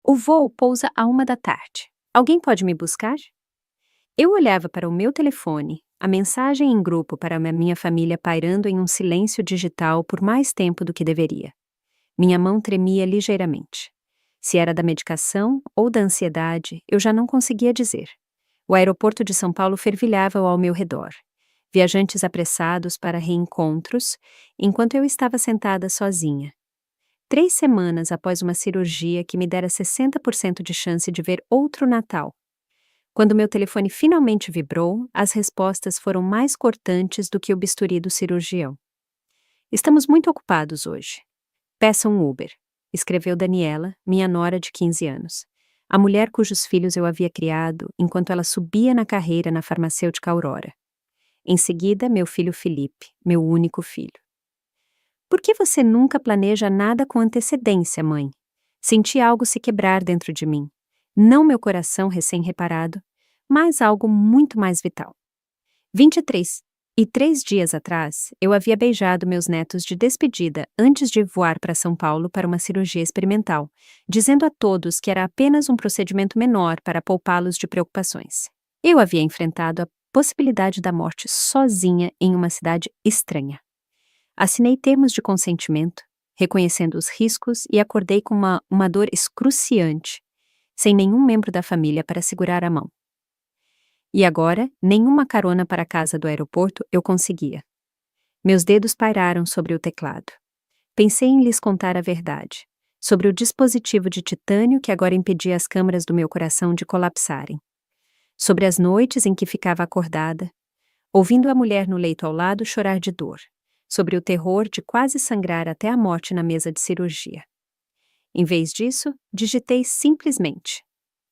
O voo pousa à 1 da tarde. Alguém pode me buscar? Eu olhava para o meu telefone, a mensagem em grupo para a minha família pairando em um silêncio digital por mais tempo do que deveria. Minha mão tremia ligeiramente. Se era da medicação ou da ansiedade, eu já não conseguia dizer. O aeroporto de São Paulo fervilhava ao meu redor. Viajantes apressados para reencontros, enquanto eu estava sentada sozinha. 3 semanas após uma cirurgia que me dera 60% de chance de ver outro Natal. Quando meu telefone finalmente vibrou, as respostas foram mais cortantes do que o bisturi do cirurgião. Estamos muito ocupados hoje. Peça um Uber, escreveu Daniela, minha nora de 15 anos. A mulher cujos filhos eu havia criado enquanto ela subia na carreira na farmacêutica Aurora. Em seguida, meu filho Felipe, meu único filho. Por que você nunca planeja nada com antecedência, mãe? Senti algo se quebrar dentro de mim. Não meu coração recém-reparado, mas algo muito mais vital. 23 dias atrás, eu havia beijado meus netos de despedida antes de voar para São Paulo para uma cirurgia experimental, dizendo a todos que era apenas um procedimento menor para poupá-los de preocupações. Eu havia enfrentado a possibilidade da morte sozinha em uma cidade estranha. Assinei termos de consentimento, reconhecendo os riscos e acordei com uma dor excruciante, sem nenhum membro da família para segurar a mão. E agora, nenhuma carona para a casa do aeroporto eu conseguia. Meus dedos pairaram sobre o teclado. Pensei em lhes contar a verdade, sobre o dispositivo de titânio que agora impedia as câmaras do meu coração de colapsarem. Sobre as noites em que ficava acordada, ouvindo a mulher no leito ao lado chorar de dor. Sobre o terror de quase sangrar até a morte na mesa de cirurgia. Em vez disso, digitei simplesmente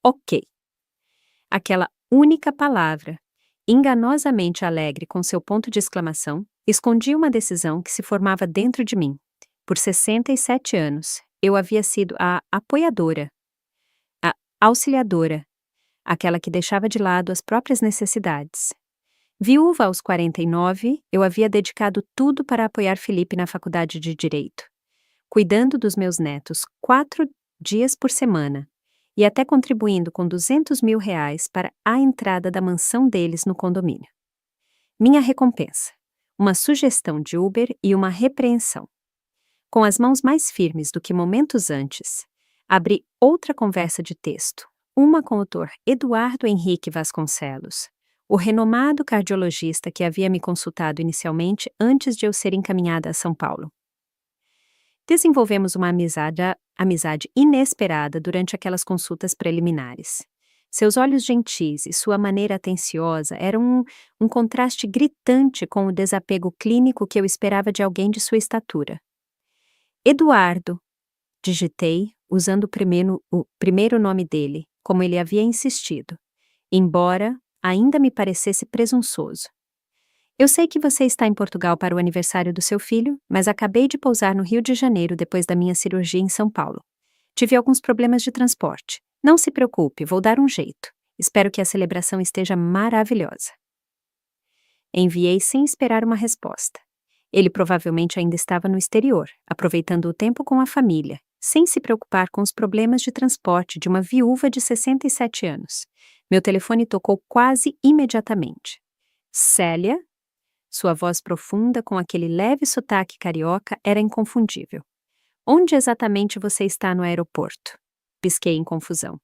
OK. Aquela única palavra, enganosamente alegre com seu ponto de exclamação, escondia uma decisão que se formava dentro de mim. Por 67 anos, eu havia sido a apoiadora, a auxiliadora, aquela que deixava de lado as próprias necessidades. Viúva aos 49, eu havia dedicado tudo para apoiar Felipe na faculdade de Direito, cuidando dos meus netos 4 dias por semana e até contribuindo com R$200 mil para a entrada da mansão deles no condomínio. Minha recompensa: uma sugestão de Uber e uma repreensão. Com as mãos mais firmes do que momentos antes, abri outra conversa de texto, uma com o Dr. Eduardo Henrique Vasconcelos, o renomado cardiologista que havia me consultado inicialmente antes de eu ser encaminhada a São Paulo. Desenvolvemos uma amizade inesperada durante aquelas consultas preliminares. Seus olhos gentis e sua maneira atenciosa eram um contraste gritante com o desapego clínico que eu esperava de alguém de sua estatura. Eduardo, digitei, usando o primeiro nome dele, como ele havia insistido, embora ainda me parecesse presunçoso. Eu sei que você está em Portugal para o aniversário do seu filho, mas acabei de pousar no Rio de Janeiro depois da minha cirurgia em São Paulo. Tive alguns problemas de transporte. Não se preocupe, vou dar um jeito. Espero que a celebração esteja maravilhosa. Enviei sem esperar uma resposta. Ele provavelmente ainda estava no exterior, aproveitando o tempo com a família, sem se preocupar com os problemas de transporte de uma viúva de 67 anos. Meu telefone tocou quase imediatamente. Célia? Sua voz profunda com aquele leve sotaque carioca era inconfundível. Onde exatamente você está no aeroporto? Pisquei em confusão.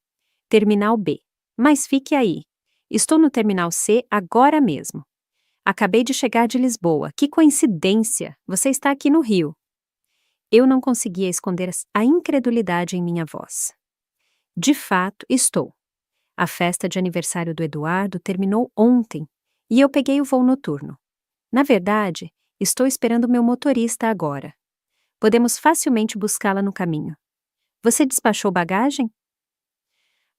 Terminal B. Mas fique aí. Estou no Terminal C agora mesmo. Acabei de chegar de Lisboa. Que coincidência! Você está aqui no Rio. Eu não conseguia esconder a incredulidade em minha voz. De fato, estou. A festa de aniversário do Eduardo terminou ontem e eu peguei o voo noturno. Na verdade, estou esperando meu motorista agora. Podemos facilmente buscá-la no caminho. Você despachou bagagem?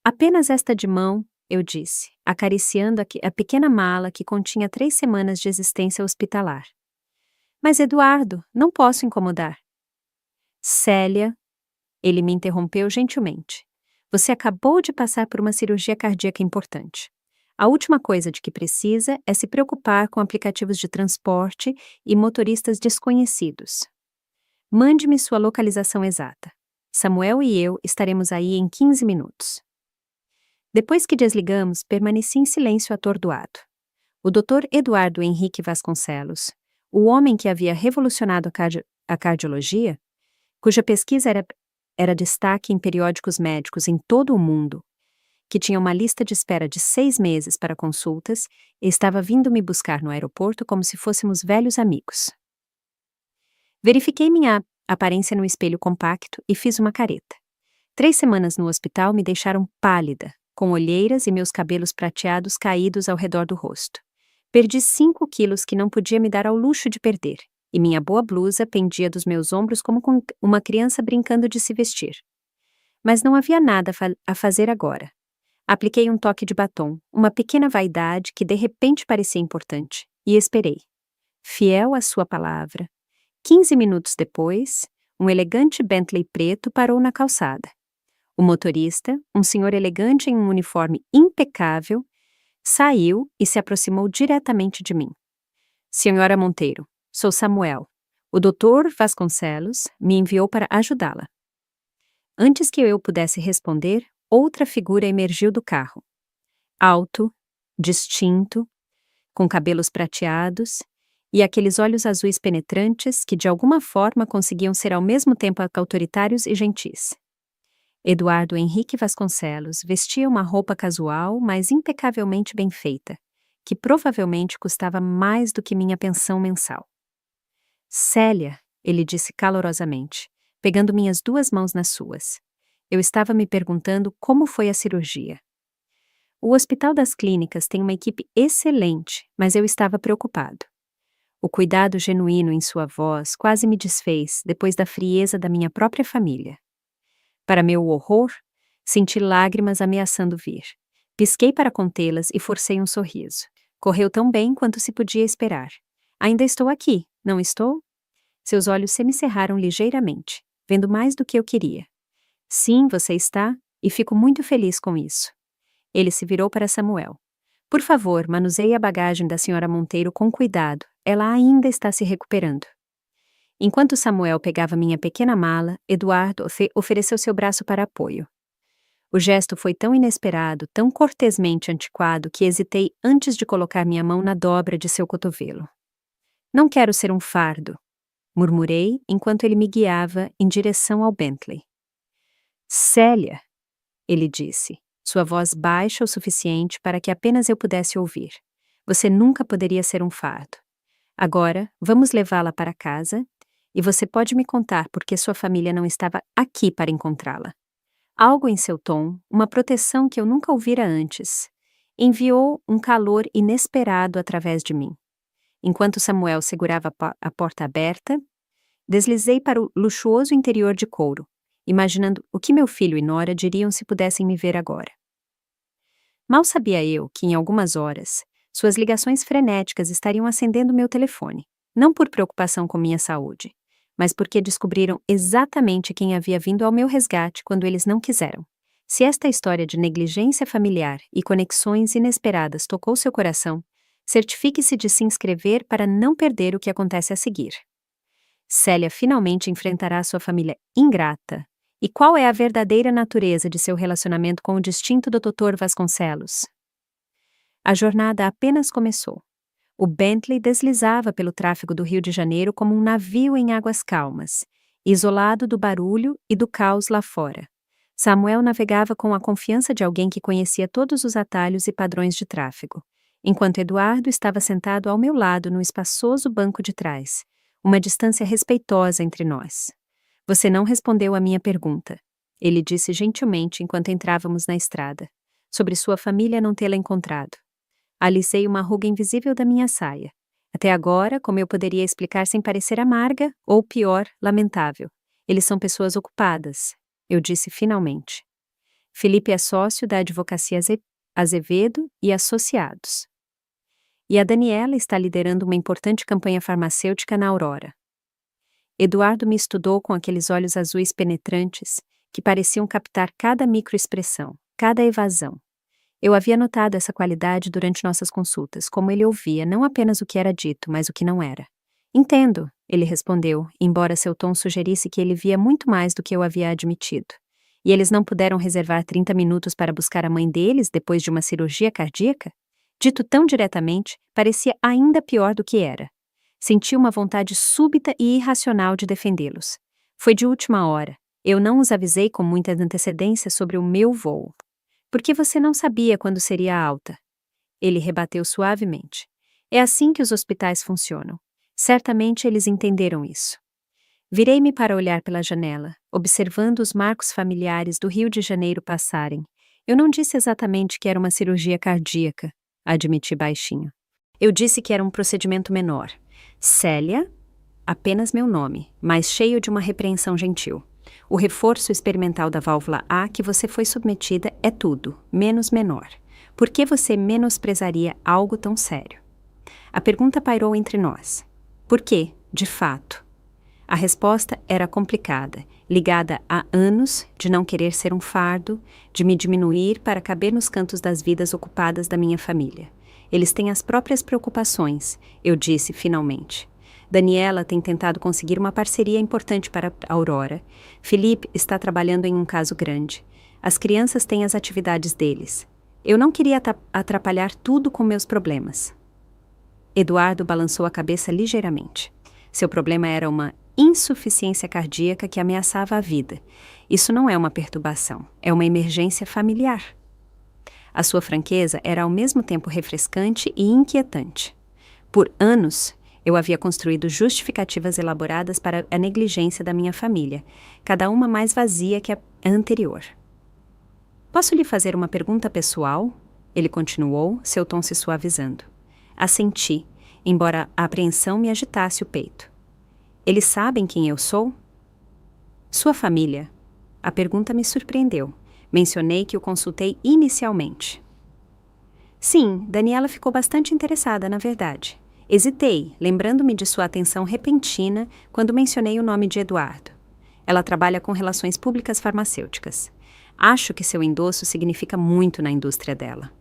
Apenas esta de mão, eu disse, acariciando a pequena mala que continha 3 semanas de existência hospitalar. Mas Eduardo, não posso incomodar. Célia, ele me interrompeu gentilmente. Você acabou de passar por uma cirurgia cardíaca importante. A última coisa de que precisa é se preocupar com aplicativos de transporte e motoristas desconhecidos. Mande-me sua localização exata. Samuel e eu estaremos aí em 15 minutos. Depois que desligamos, permaneci em silêncio atordoado. O Dr. Eduardo Henrique Vasconcelos, o homem que havia revolucionado a cardiologia, cuja pesquisa era destaque em periódicos médicos em todo o mundo, que tinha uma lista de espera de 6 meses para consultas, e estava vindo me buscar no aeroporto como se fôssemos velhos amigos. Verifiquei minha aparência no espelho compacto e fiz uma careta. 3 semanas no hospital me deixaram pálida, com olheiras e meus cabelos prateados caídos ao redor do rosto. Perdi 5 quilos que não podia me dar ao luxo de perder, e minha boa blusa pendia dos meus ombros como com uma criança brincando de se vestir. Mas não havia nada a fazer agora. Apliquei um toque de batom, uma pequena vaidade que de repente parecia importante, e esperei. Fiel à sua palavra. 15 minutos depois, um elegante Bentley preto parou na calçada. O motorista, um senhor elegante em um uniforme impecável, saiu e se aproximou diretamente de mim. Senhora Monteiro, sou Samuel. O Dr. Vasconcelos me enviou para ajudá-la. Antes que eu pudesse responder, outra figura emergiu do carro. Alto, distinto, com cabelos prateados e aqueles olhos azuis penetrantes que de alguma forma conseguiam ser ao mesmo tempo autoritários e gentis. Eduardo Henrique Vasconcelos vestia uma roupa casual, mas impecavelmente bem feita, que provavelmente custava mais do que minha pensão mensal. Célia, ele disse calorosamente, pegando minhas 2 mãos nas suas. Eu estava me perguntando como foi a cirurgia. O Hospital das Clínicas tem uma equipe excelente, mas eu estava preocupado. O cuidado genuíno em sua voz quase me desfez depois da frieza da minha própria família. Para meu horror, senti lágrimas ameaçando vir. Pisquei para contê-las e forcei um sorriso. Correu tão bem quanto se podia esperar. Ainda estou aqui, não estou? Seus olhos semicerraram ligeiramente, vendo mais do que eu queria. Sim, você está, e fico muito feliz com isso. Ele se virou para Samuel. Por favor, manuseie a bagagem da senhora Monteiro com cuidado. Ela ainda está se recuperando. Enquanto Samuel pegava minha pequena mala, Eduardo ofereceu seu braço para apoio. O gesto foi tão inesperado, tão cortesmente antiquado, que hesitei antes de colocar minha mão na dobra de seu cotovelo. Não quero ser um fardo, murmurei enquanto ele me guiava em direção ao Bentley. Célia, ele disse, sua voz baixa o suficiente para que apenas eu pudesse ouvir. Você nunca poderia ser um fardo. Agora, vamos levá-la para casa e você pode me contar por que sua família não estava aqui para encontrá-la. Algo em seu tom, uma proteção que eu nunca ouvira antes, enviou um calor inesperado através de mim. Enquanto Samuel segurava a porta aberta, deslizei para o luxuoso interior de couro, imaginando o que meu filho e Nora diriam se pudessem me ver agora. Mal sabia eu que, em algumas horas, suas ligações frenéticas estariam acendendo meu telefone, não por preocupação com minha saúde, mas porque descobriram exatamente quem havia vindo ao meu resgate quando eles não quiseram. Se esta história de negligência familiar e conexões inesperadas tocou seu coração, certifique-se de se inscrever para não perder o que acontece a seguir. Célia finalmente enfrentará sua família ingrata. E qual é a verdadeira natureza de seu relacionamento com o distinto Dr. Vasconcelos? A jornada apenas começou. O Bentley deslizava pelo tráfego do Rio de Janeiro como um navio em águas calmas, isolado do barulho e do caos lá fora. Samuel navegava com a confiança de alguém que conhecia todos os atalhos e padrões de tráfego, enquanto Eduardo estava sentado ao meu lado no espaçoso banco de trás, uma distância respeitosa entre nós. Você não respondeu à minha pergunta, ele disse gentilmente enquanto entrávamos na estrada, sobre sua família não tê-la encontrado. Alisei uma ruga invisível da minha saia. Até agora, como eu poderia explicar sem parecer amarga, ou pior, lamentável? Eles são pessoas ocupadas, eu disse finalmente. Felipe é sócio da Advocacia Azevedo e Associados. E a Daniela está liderando uma importante campanha farmacêutica na Aurora. Eduardo me estudou com aqueles olhos azuis penetrantes que pareciam captar cada microexpressão, cada evasão. Eu havia notado essa qualidade durante nossas consultas, como ele ouvia não apenas o que era dito, mas o que não era. Entendo, ele respondeu, embora seu tom sugerisse que ele via muito mais do que eu havia admitido. E eles não puderam reservar 30 minutos para buscar a mãe deles depois de uma cirurgia cardíaca? Dito tão diretamente, parecia ainda pior do que era. Senti uma vontade súbita e irracional de defendê-los. Foi de última hora. Eu não os avisei com muita antecedência sobre o meu voo. Porque você não sabia quando seria alta. Ele rebateu suavemente. É assim que os hospitais funcionam. Certamente eles entenderam isso. Virei-me para olhar pela janela, observando os marcos familiares do Rio de Janeiro passarem. Eu não disse exatamente que era uma cirurgia cardíaca, admiti baixinho. Eu disse que era um procedimento menor. Célia, apenas meu nome, mas cheio de uma repreensão gentil. O reforço experimental da válvula A que você foi submetida é tudo, menos menor. Por que você menosprezaria algo tão sério? A pergunta pairou entre nós. Por quê, de fato? A resposta era complicada, ligada a anos de não querer ser um fardo, de me diminuir para caber nos cantos das vidas ocupadas da minha família. Eles têm as próprias preocupações, eu disse finalmente. Daniela tem tentado conseguir uma parceria importante para a Aurora. Felipe está trabalhando em um caso grande. As crianças têm as atividades deles. Eu não queria atrapalhar tudo com meus problemas. Eduardo balançou a cabeça ligeiramente. Seu problema era uma insuficiência cardíaca que ameaçava a vida. Isso não é uma perturbação, é uma emergência familiar. A sua franqueza era ao mesmo tempo refrescante e inquietante. Por anos, eu havia construído justificativas elaboradas para a negligência da minha família, cada uma mais vazia que a anterior. Posso lhe fazer uma pergunta pessoal? Ele continuou, seu tom se suavizando. Assenti, embora a apreensão me agitasse o peito. Eles sabem quem eu sou? Sua família. A pergunta me surpreendeu. Mencionei que o consultei inicialmente. Sim, Daniela ficou bastante interessada, na verdade. Hesitei, lembrando-me de sua atenção repentina quando mencionei o nome de Eduardo. Ela trabalha com relações públicas farmacêuticas. Acho que seu endosso significa muito na indústria dela.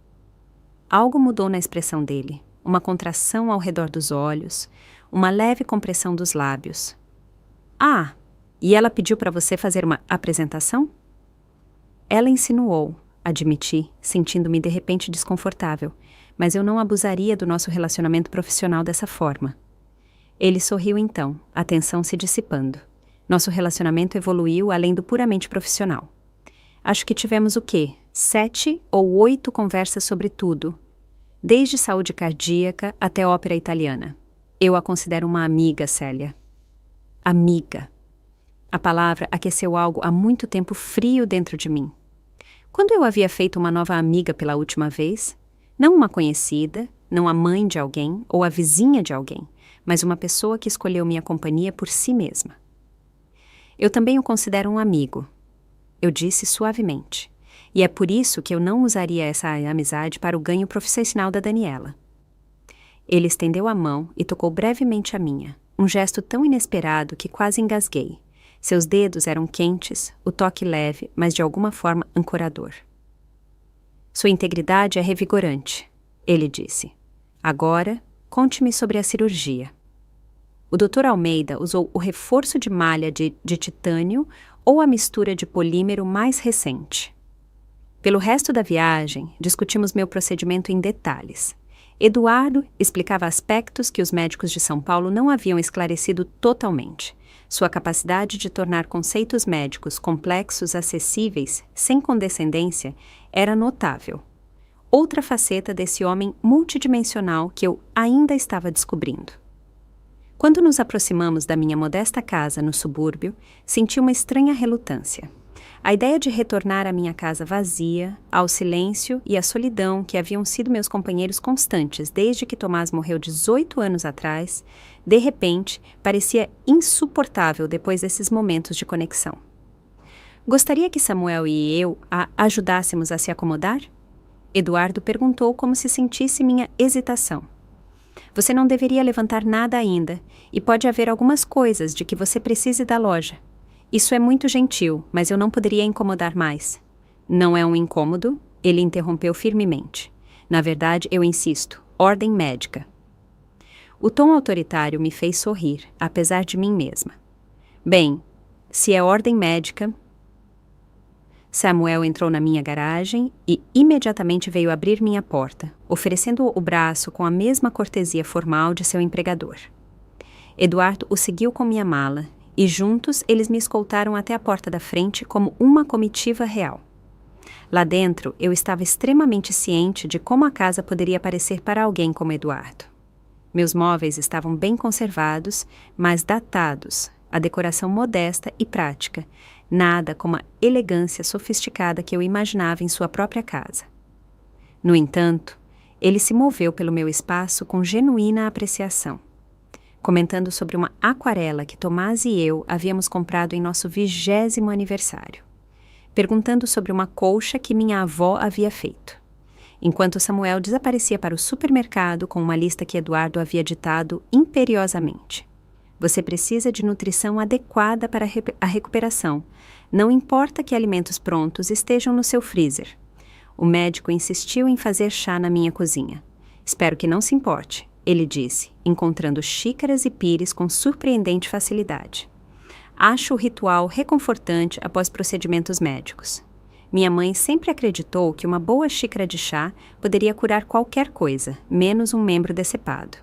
Algo mudou na expressão dele. Uma contração ao redor dos olhos, uma leve compressão dos lábios. Ah, e ela pediu para você fazer uma apresentação? Ela insinuou, admiti, sentindo-me de repente desconfortável, mas eu não abusaria do nosso relacionamento profissional dessa forma. Ele sorriu então, a tensão se dissipando. Nosso relacionamento evoluiu além do puramente profissional. Acho que tivemos o quê? 7 ou 8 conversas sobre tudo, desde saúde cardíaca até ópera italiana. Eu a considero uma amiga, Célia. Amiga. A palavra aqueceu algo há muito tempo frio dentro de mim. Quando eu havia feito uma nova amiga pela última vez? Não uma conhecida, não a mãe de alguém ou a vizinha de alguém, mas uma pessoa que escolheu minha companhia por si mesma. Eu também o considero um amigo. Eu disse suavemente. E é por isso que eu não usaria essa amizade para o ganho profissional da Daniela. Ele estendeu a mão e tocou brevemente a minha, um gesto tão inesperado que quase engasguei. Seus dedos eram quentes, o toque leve, mas de alguma forma ancorador. Sua integridade é revigorante, ele disse. Agora, conte-me sobre a cirurgia. O Dr. Almeida usou o reforço de malha de titânio ou a mistura de polímero mais recente. Pelo resto da viagem, discutimos meu procedimento em detalhes. Eduardo explicava aspectos que os médicos de São Paulo não haviam esclarecido totalmente. Sua capacidade de tornar conceitos médicos complexos acessíveis, sem condescendência, era notável. Outra faceta desse homem multidimensional que eu ainda estava descobrindo. Quando nos aproximamos da minha modesta casa no subúrbio, senti uma estranha relutância. A ideia de retornar à minha casa vazia, ao silêncio e à solidão que haviam sido meus companheiros constantes desde que Tomás morreu 18 anos atrás, de repente, parecia insuportável depois desses momentos de conexão. Gostaria que Samuel e eu a ajudássemos a se acomodar? Eduardo perguntou como se sentisse minha hesitação. Você não deveria levantar nada ainda, e pode haver algumas coisas de que você precise da loja. Isso é muito gentil, mas eu não poderia incomodar mais. Não é um incômodo? Ele interrompeu firmemente. Na verdade, eu insisto, ordem médica. O tom autoritário me fez sorrir, apesar de mim mesma. Bem, se é ordem médica... Samuel entrou na minha garagem e imediatamente veio abrir minha porta, oferecendo o braço com a mesma cortesia formal de seu empregador. Eduardo o seguiu com minha mala e juntos eles me escoltaram até a porta da frente como uma comitiva real. Lá dentro, eu estava extremamente ciente de como a casa poderia parecer para alguém como Eduardo. Meus móveis estavam bem conservados, mas datados, a decoração modesta e prática, nada como a elegância sofisticada que eu imaginava em sua própria casa. No entanto, ele se moveu pelo meu espaço com genuína apreciação, comentando sobre uma aquarela que Tomás e eu havíamos comprado em nosso 20º aniversário, perguntando sobre uma colcha que minha avó havia feito, enquanto Samuel desaparecia para o supermercado com uma lista que Eduardo havia ditado imperiosamente. Você precisa de nutrição adequada para a recuperação. Não importa que alimentos prontos estejam no seu freezer. O médico insistiu em fazer chá na minha cozinha. Espero que não se importe, ele disse, encontrando xícaras e pires com surpreendente facilidade. Acho o ritual reconfortante após procedimentos médicos. Minha mãe sempre acreditou que uma boa xícara de chá poderia curar qualquer coisa, menos um membro decepado.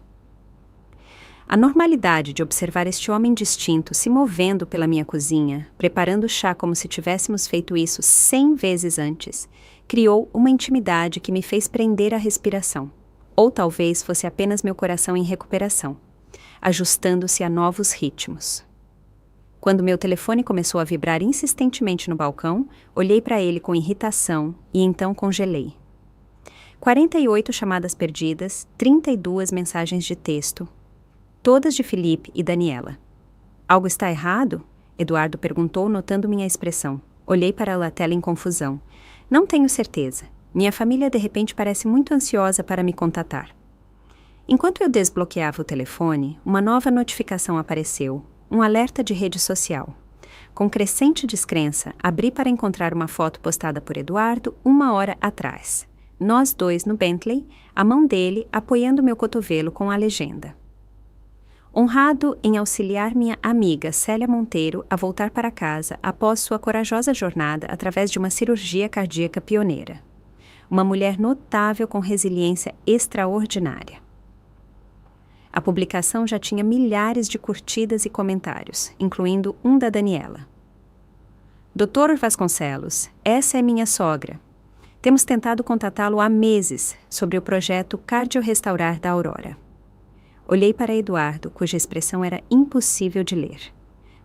A normalidade de observar este homem distinto se movendo pela minha cozinha, preparando chá como se tivéssemos feito isso 100 vezes antes, criou uma intimidade que me fez prender a respiração. Ou talvez fosse apenas meu coração em recuperação, ajustando-se a novos ritmos. Quando meu telefone começou a vibrar insistentemente no balcão, olhei para ele com irritação e então congelei. 48 chamadas perdidas, 32 mensagens de texto, todas de Felipe e Daniela. Algo está errado? Eduardo perguntou, notando minha expressão. Olhei para a tela em confusão. Não tenho certeza. Minha família de repente parece muito ansiosa para me contatar. Enquanto eu desbloqueava o telefone, uma nova notificação apareceu, um alerta de rede social. Com crescente descrença, abri para encontrar uma foto postada por Eduardo 1 hora atrás. Nós dois no Bentley, a mão dele apoiando meu cotovelo com a legenda: honrado em auxiliar minha amiga Célia Monteiro a voltar para casa após sua corajosa jornada através de uma cirurgia cardíaca pioneira. Uma mulher notável com resiliência extraordinária. A publicação já tinha milhares de curtidas e comentários, incluindo um da Daniela. Dr. Vasconcelos, essa é minha sogra. Temos tentado contatá-lo há meses sobre o projeto Cardiorestaurar da Aurora. Olhei para Eduardo, cuja expressão era impossível de ler.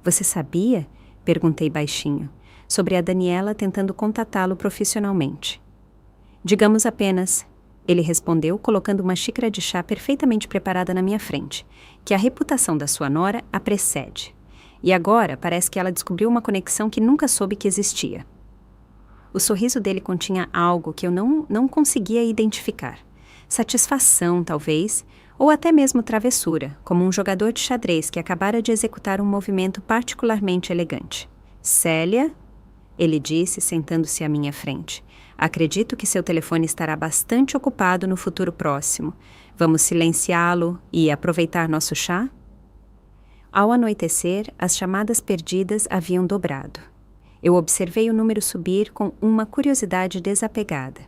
Você sabia? Perguntei baixinho, sobre a Daniela tentando contatá-lo profissionalmente. Digamos apenas, ele respondeu, colocando uma xícara de chá perfeitamente preparada na minha frente, que a reputação da sua nora a precede. E agora parece que ela descobriu uma conexão que nunca soube que existia. O sorriso dele continha algo que eu não conseguia identificar. Satisfação, talvez, ou até mesmo travessura, como um jogador de xadrez que acabara de executar um movimento particularmente elegante. Célia, ele disse, sentando-se à minha frente. Acredito que seu telefone estará bastante ocupado no futuro próximo. Vamos silenciá-lo e aproveitar nosso chá? Ao anoitecer, as chamadas perdidas haviam dobrado. Eu observei o número subir com uma curiosidade desapegada,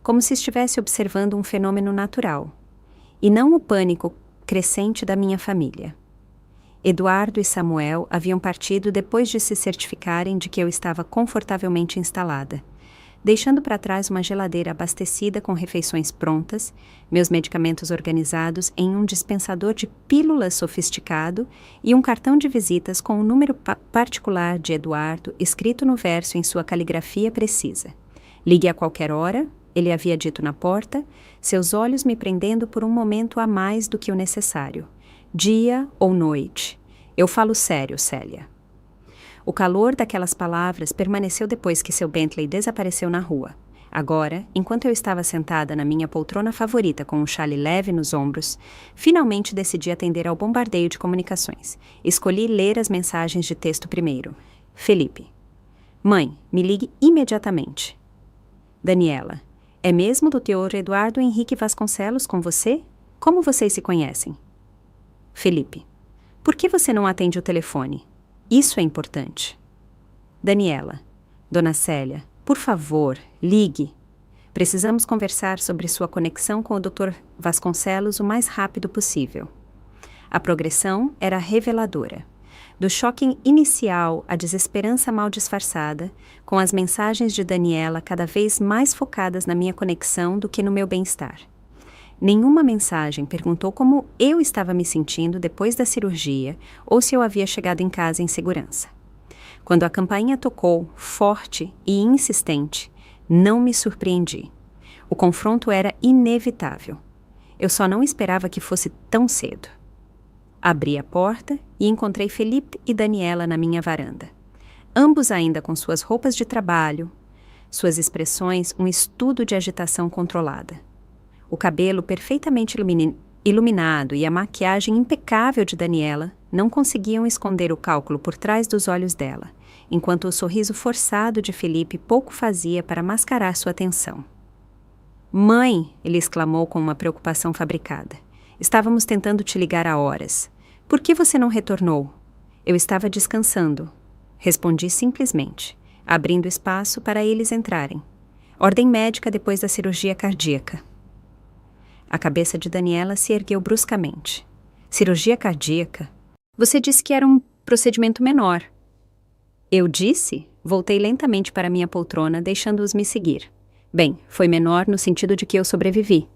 como se estivesse observando um fenômeno natural, e não o pânico crescente da minha família. Eduardo e Samuel haviam partido depois de se certificarem de que eu estava confortavelmente instalada, deixando para trás uma geladeira abastecida com refeições prontas, meus medicamentos organizados em um dispensador de pílulas sofisticado e um cartão de visitas com o número particular de Eduardo escrito no verso em sua caligrafia precisa. Ligue a qualquer hora, ele havia dito na porta, seus olhos me prendendo por um momento a mais do que o necessário. Dia ou noite. Eu falo sério, Célia. O calor daquelas palavras permaneceu depois que seu Bentley desapareceu na rua. Agora, enquanto eu estava sentada na minha poltrona favorita com um chale leve nos ombros, finalmente decidi atender ao bombardeio de comunicações. Escolhi ler as mensagens de texto primeiro. Felipe. Mãe, me ligue imediatamente. Daniela. É mesmo do Dr. Eduardo Henrique Vasconcelos com você? Como vocês se conhecem? Felipe: por que você não atende o telefone? Isso é importante. Daniela: Dona Célia, por favor, ligue. Precisamos conversar sobre sua conexão com o Dr. Vasconcelos o mais rápido possível. A progressão era reveladora. Do choque inicial à desesperança mal disfarçada, com as mensagens de Daniela cada vez mais focadas na minha conexão do que no meu bem-estar. Nenhuma mensagem perguntou como eu estava me sentindo depois da cirurgia ou se eu havia chegado em casa em segurança. Quando a campainha tocou, forte e insistente, não me surpreendi. O confronto era inevitável. Eu só não esperava que fosse tão cedo. Abri a porta e encontrei Felipe e Daniela na minha varanda. Ambos ainda com suas roupas de trabalho, suas expressões um estudo de agitação controlada. O cabelo perfeitamente iluminado e a maquiagem impecável de Daniela não conseguiam esconder o cálculo por trás dos olhos dela, enquanto o sorriso forçado de Felipe pouco fazia para mascarar sua tensão. "Mãe!" ele exclamou com uma preocupação fabricada. "Estávamos tentando te ligar há horas. Por que você não retornou?" "Eu estava descansando." Respondi simplesmente, abrindo espaço para eles entrarem. Ordem médica depois da cirurgia cardíaca. A cabeça de Daniela se ergueu bruscamente. "Cirurgia cardíaca? Você disse que era um procedimento menor." "Eu disse?" Voltei lentamente para minha poltrona, deixando-os me seguir. "Bem, foi menor no sentido de que eu sobrevivi."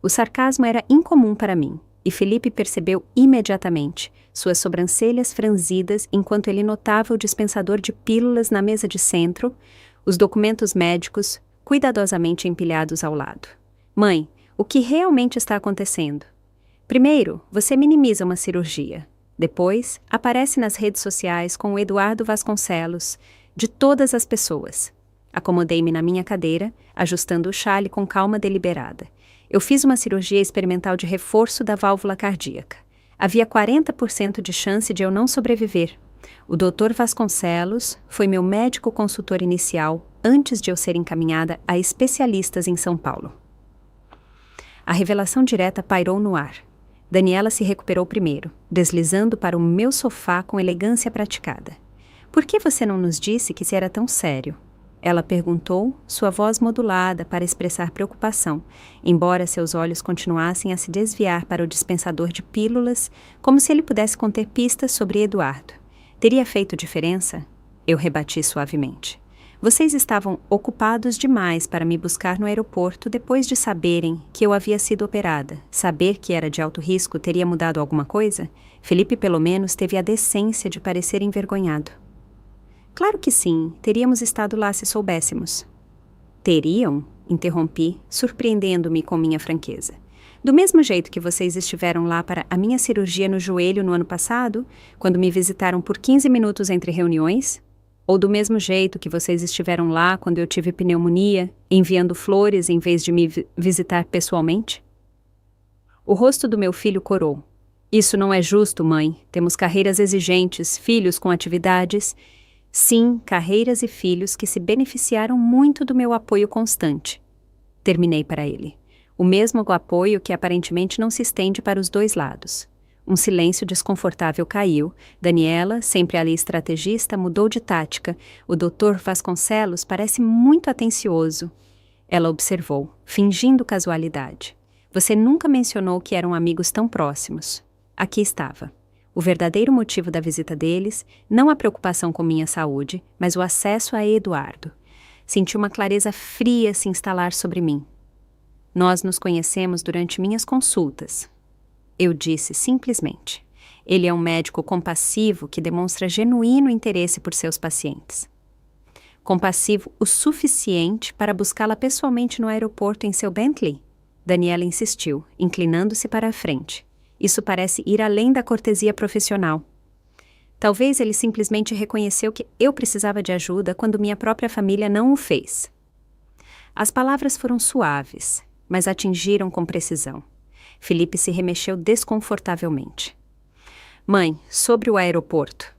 O sarcasmo era incomum para mim, e Felipe percebeu imediatamente, suas sobrancelhas franzidas enquanto ele notava o dispensador de pílulas na mesa de centro, os documentos médicos cuidadosamente empilhados ao lado. "Mãe, o que realmente está acontecendo? Primeiro, você minimiza uma cirurgia. Depois, aparece nas redes sociais com o Eduardo Vasconcelos, de todas as pessoas." Acomodei-me na minha cadeira, ajustando o chale com calma deliberada. Eu fiz uma cirurgia experimental de reforço da válvula cardíaca. Havia 40% de chance de eu não sobreviver. O Dr. Vasconcelos foi meu médico consultor inicial antes de eu ser encaminhada a especialistas em São Paulo. A revelação direta pairou no ar. Daniela se recuperou primeiro, deslizando para o meu sofá com elegância praticada. "Por que você não nos disse que isso era tão sério?" Ela perguntou, sua voz modulada para expressar preocupação, embora seus olhos continuassem a se desviar para o dispensador de pílulas, como se ele pudesse conter pistas sobre Eduardo. "Teria feito diferença?" Eu rebati suavemente. "Vocês estavam ocupados demais para me buscar no aeroporto depois de saberem que eu havia sido operada. Saber que era de alto risco teria mudado alguma coisa?" Felipe pelo menos teve a decência de parecer envergonhado. "Claro que sim, teríamos estado lá se soubéssemos." "Teriam?" interrompi, surpreendendo-me com minha franqueza. "Do mesmo jeito que vocês estiveram lá para a minha cirurgia no joelho no ano passado, quando me visitaram por 15 minutos entre reuniões? Ou do mesmo jeito que vocês estiveram lá quando eu tive pneumonia, enviando flores em vez de me visitar pessoalmente?" O rosto do meu filho corou. "Isso não é justo, mãe. Temos carreiras exigentes, filhos com atividades..." "Sim, carreiras e filhos que se beneficiaram muito do meu apoio constante." Terminei para ele. O mesmo apoio que aparentemente não se estende para os dois lados. Um silêncio desconfortável caiu. Daniela, sempre ali estrategista, mudou de tática. O Dr. Vasconcelos parece muito atencioso. Ela observou, fingindo casualidade. "Você nunca mencionou que eram amigos tão próximos." Aqui estava. O verdadeiro motivo da visita deles, não a preocupação com minha saúde, mas o acesso a Eduardo. Senti uma clareza fria se instalar sobre mim. "Nós nos conhecemos durante minhas consultas." Eu disse simplesmente. Ele é um médico compassivo que demonstra genuíno interesse por seus pacientes. "Compassivo o suficiente para buscá-la pessoalmente no aeroporto em seu Bentley?" Daniela insistiu, inclinando-se para a frente. "Isso parece ir além da cortesia profissional." Talvez ele simplesmente reconheceu que eu precisava de ajuda quando minha própria família não o fez. As palavras foram suaves, mas atingiram com precisão. Felipe se remexeu desconfortavelmente. "Mãe, sobre o aeroporto.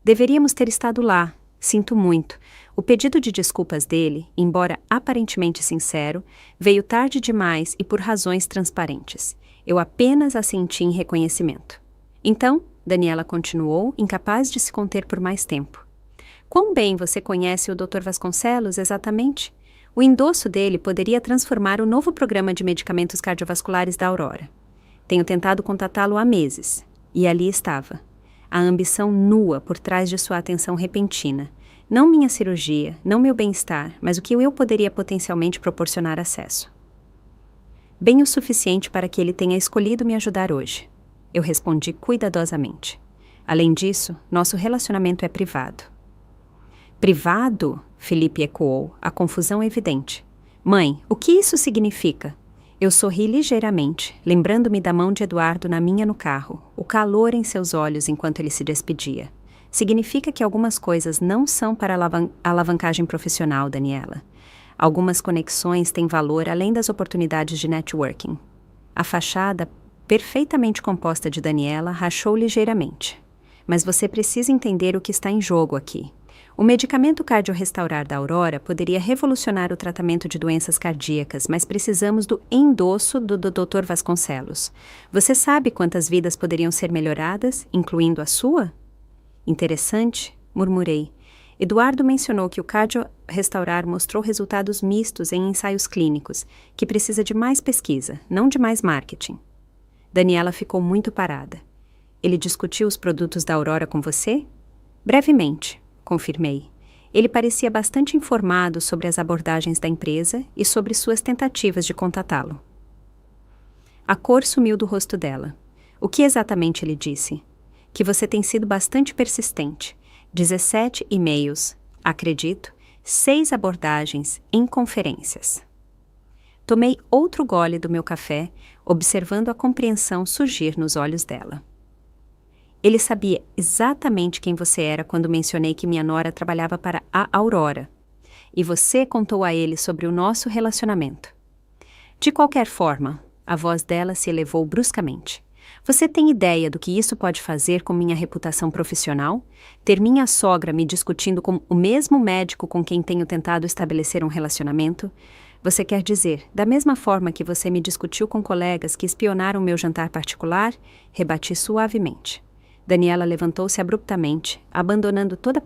Deveríamos ter estado lá. Sinto muito." O pedido de desculpas dele, embora aparentemente sincero, veio tarde demais e por razões transparentes. Eu apenas assenti em reconhecimento. Então, Daniela continuou, incapaz de se conter por mais tempo. Quão bem você conhece o Dr. Vasconcelos exatamente? O endosso dele poderia transformar o novo programa de medicamentos cardiovasculares da Aurora. Tenho tentado contatá-lo há meses. E ali estava. A ambição nua por trás de sua atenção repentina. Não minha cirurgia, não meu bem-estar, mas o que eu poderia potencialmente proporcionar acesso. Bem o suficiente para que ele tenha escolhido me ajudar hoje. Eu respondi cuidadosamente. Além disso, nosso relacionamento é privado. Privado? Felipe ecoou, a confusão evidente. Mãe, o que isso significa? Eu sorri ligeiramente, lembrando-me da mão de Eduardo na minha no carro, o calor em seus olhos enquanto ele se despedia. Significa que algumas coisas não são para alavancagem profissional, Daniela. Algumas conexões têm valor além das oportunidades de networking. A fachada, perfeitamente composta de Daniela, rachou ligeiramente. Mas você precisa entender o que está em jogo aqui. O medicamento cardiorrestaurar da Aurora poderia revolucionar o tratamento de doenças cardíacas, mas precisamos do endosso do Dr. Vasconcelos. Você sabe quantas vidas poderiam ser melhoradas, incluindo a sua? Interessante, murmurei. Eduardo mencionou que o cardiorrestaurar mostrou resultados mistos em ensaios clínicos, que precisa de mais pesquisa, não de mais marketing. Daniela ficou muito parada. Ele discutiu os produtos da Aurora com você? Brevemente, confirmei. Ele parecia bastante informado sobre as abordagens da empresa e sobre suas tentativas de contatá-lo. A cor sumiu do rosto dela. O que exatamente ele disse? Que você tem sido bastante persistente. 17 e-mails, acredito, 6 abordagens em conferências. Tomei outro gole do meu café, observando a compreensão surgir nos olhos dela. Ele sabia exatamente quem você era quando mencionei que minha nora trabalhava para a Aurora. E você contou a ele sobre o nosso relacionamento. De qualquer forma, a voz dela se elevou bruscamente. Você tem ideia do que isso pode fazer com minha reputação profissional? Ter minha sogra me discutindo com o mesmo médico com quem tenho tentado estabelecer um relacionamento? Você quer dizer, da mesma forma que você me discutiu com colegas que espionaram meu jantar particular? Rebati suavemente. Daniela levantou-se abruptamente, abandonando toda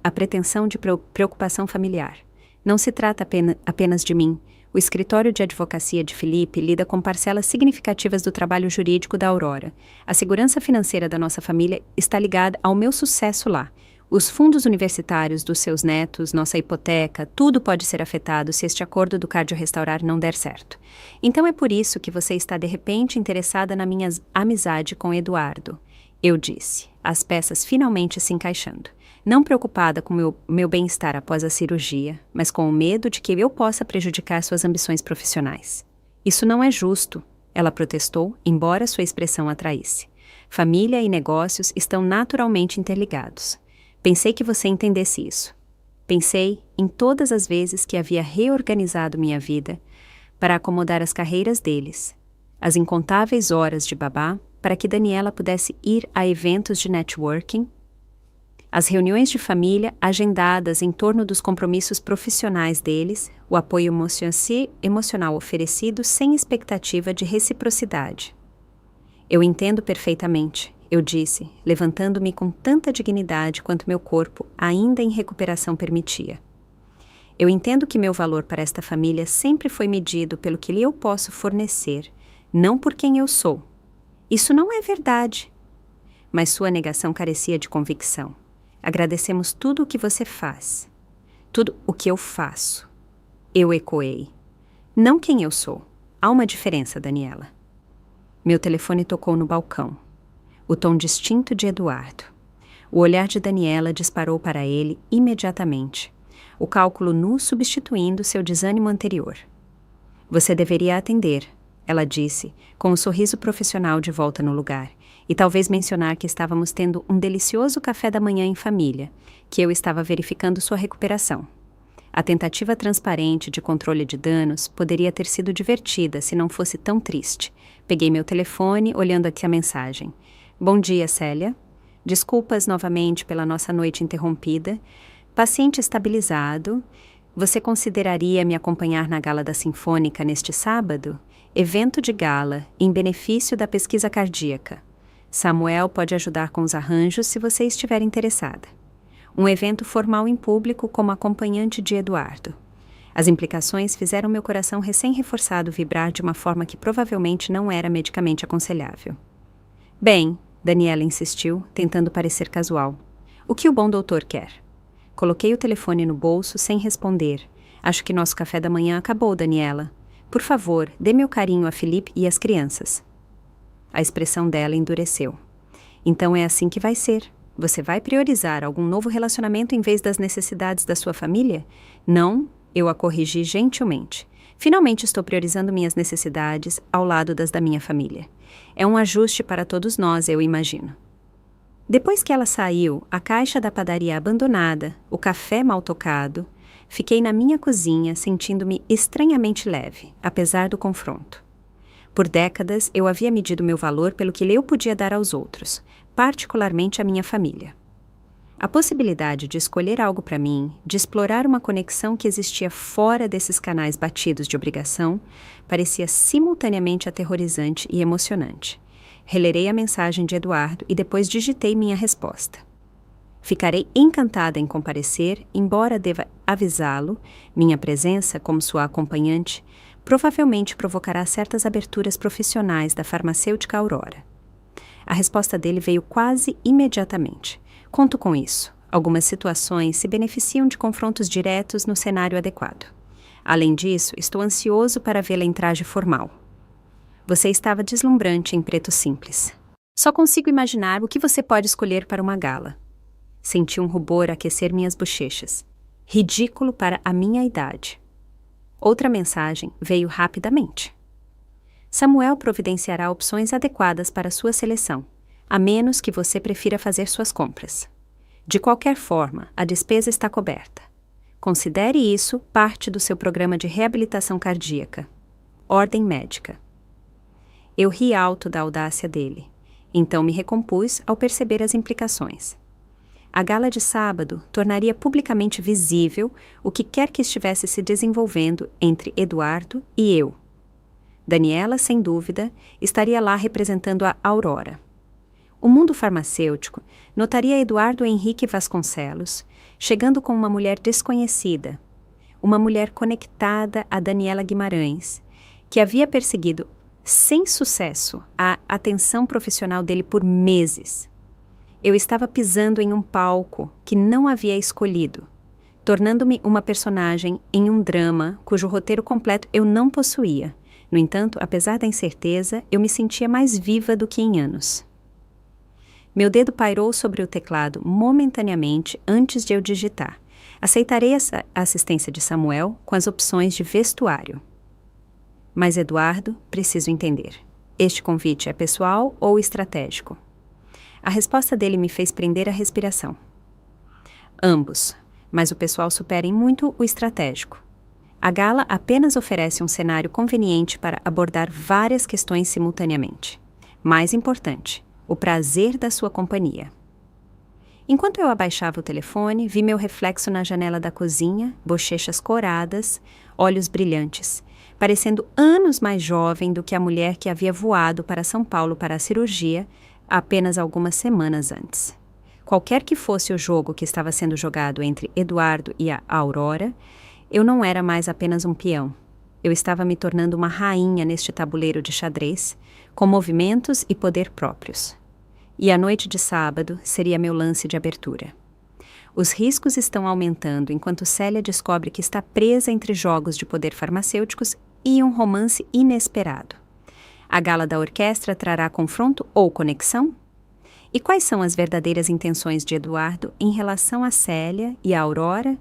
a pretensão de preocupação familiar. Não se trata apenas de mim. O escritório de advocacia de Felipe lida com parcelas significativas do trabalho jurídico da Aurora. A segurança financeira da nossa família está ligada ao meu sucesso lá. Os fundos universitários dos seus netos, nossa hipoteca, tudo pode ser afetado se este acordo do cardiorrestaurar não der certo. Então é por isso que você está de repente interessada na minha amizade com Eduardo. Eu disse, as peças finalmente se encaixando. Não preocupada com meu bem-estar após a cirurgia, mas com o medo de que eu possa prejudicar suas ambições profissionais. Isso não é justo, ela protestou, embora sua expressão atraísse. Família e negócios estão naturalmente interligados. Pensei que você entendesse isso. Pensei em todas as vezes que havia reorganizado minha vida para acomodar as carreiras deles, as incontáveis horas de babá para que Daniela pudesse ir a eventos de networking, as reuniões de família agendadas em torno dos compromissos profissionais deles, o apoio emocional oferecido sem expectativa de reciprocidade. Eu entendo perfeitamente, eu disse, levantando-me com tanta dignidade quanto meu corpo, ainda em recuperação, permitia. Eu entendo que meu valor para esta família sempre foi medido pelo que eu posso fornecer, não por quem eu sou. Isso não é verdade. Mas sua negação carecia de convicção. Agradecemos tudo o que você faz. Tudo o que eu faço. Eu ecoei. Não quem eu sou. Há uma diferença, Daniela. Meu telefone tocou no balcão. O tom distinto de Eduardo. O olhar de Daniela disparou para ele imediatamente. O cálculo nu substituindo seu desânimo anterior. Você deveria atender, ela disse, com um sorriso profissional de volta no lugar, e talvez mencionar que estávamos tendo um delicioso café da manhã em família, que eu estava verificando sua recuperação. A tentativa transparente de controle de danos poderia ter sido divertida se não fosse tão triste. Peguei meu telefone, olhando aqui a mensagem. Bom dia, Célia. Desculpas novamente pela nossa noite interrompida. Paciente estabilizado. Você consideraria me acompanhar na gala da Sinfônica neste sábado? Evento de gala, em benefício da pesquisa cardíaca. Samuel pode ajudar com os arranjos se você estiver interessada. Um evento formal em público como acompanhante de Eduardo. As implicações fizeram meu coração recém-reforçado vibrar de uma forma que provavelmente não era medicamente aconselhável. Bem, Daniela insistiu, tentando parecer casual. O que o bom doutor quer? Coloquei o telefone no bolso sem responder. Acho que nosso café da manhã acabou, Daniela. Por favor, dê meu carinho a Felipe e às crianças. A expressão dela endureceu. Então é assim que vai ser. Você vai priorizar algum novo relacionamento em vez das necessidades da sua família? Não, eu a corrigi gentilmente. Finalmente estou priorizando minhas necessidades ao lado das da minha família. É um ajuste para todos nós, eu imagino. Depois que ela saiu, a caixa da padaria abandonada, o café mal tocado, fiquei na minha cozinha sentindo-me estranhamente leve, apesar do confronto. Por décadas, eu havia medido meu valor pelo que eu podia dar aos outros, particularmente à minha família. A possibilidade de escolher algo para mim, de explorar uma conexão que existia fora desses canais batidos de obrigação, parecia simultaneamente aterrorizante e emocionante. Relerei a mensagem de Eduardo e depois digitei minha resposta. Ficarei encantada em comparecer, embora deva avisá-lo, minha presença como sua acompanhante provavelmente provocará certas aberturas profissionais da farmacêutica Aurora. A resposta dele veio quase imediatamente. Conto com isso. Algumas situações se beneficiam de confrontos diretos no cenário adequado. Além disso, estou ansioso para vê-la em traje formal. Você estava deslumbrante em preto simples. Só consigo imaginar o que você pode escolher para uma gala. Senti um rubor aquecer minhas bochechas. Ridículo para a minha idade. Outra mensagem veio rapidamente. Samuel providenciará opções adequadas para sua seleção, a menos que você prefira fazer suas compras. De qualquer forma, a despesa está coberta. Considere isso parte do seu programa de reabilitação cardíaca. Ordem médica. Eu ri alto da audácia dele, então me recompus ao perceber as implicações. A gala de sábado tornaria publicamente visível o que quer que estivesse se desenvolvendo entre Eduardo e eu. Daniela, sem dúvida, estaria lá representando a Aurora. O mundo farmacêutico notaria Eduardo Henrique Vasconcelos chegando com uma mulher desconhecida, uma mulher conectada a Daniela Guimarães, que havia perseguido, sem sucesso, a atenção profissional dele por meses. Eu estava pisando em um palco que não havia escolhido, tornando-me uma personagem em um drama cujo roteiro completo eu não possuía. No entanto, apesar da incerteza, eu me sentia mais viva do que em anos. Meu dedo pairou sobre o teclado momentaneamente antes de eu digitar. Aceitarei a assistência de Samuel com as opções de vestuário. Mas, Eduardo, preciso entender. Este convite é pessoal ou estratégico? A resposta dele me fez prender a respiração. Ambos, mas o pessoal supera em muito o estratégico. A gala apenas oferece um cenário conveniente para abordar várias questões simultaneamente. Mais importante, o prazer da sua companhia. Enquanto eu abaixava o telefone, vi meu reflexo na janela da cozinha, bochechas coradas, olhos brilhantes, parecendo anos mais jovem do que a mulher que havia voado para São Paulo para a cirurgia apenas algumas semanas antes. Qualquer que fosse o jogo que estava sendo jogado entre Eduardo e a Aurora, eu não era mais apenas um peão. Eu estava me tornando uma rainha neste tabuleiro de xadrez, com movimentos e poder próprios. E a noite de sábado seria meu lance de abertura. Os riscos estão aumentando enquanto Célia descobre que está presa entre jogos de poder farmacêuticos e um romance inesperado. A gala da orquestra trará confronto ou conexão? E quais são as verdadeiras intenções de Eduardo em relação a Célia e a Aurora?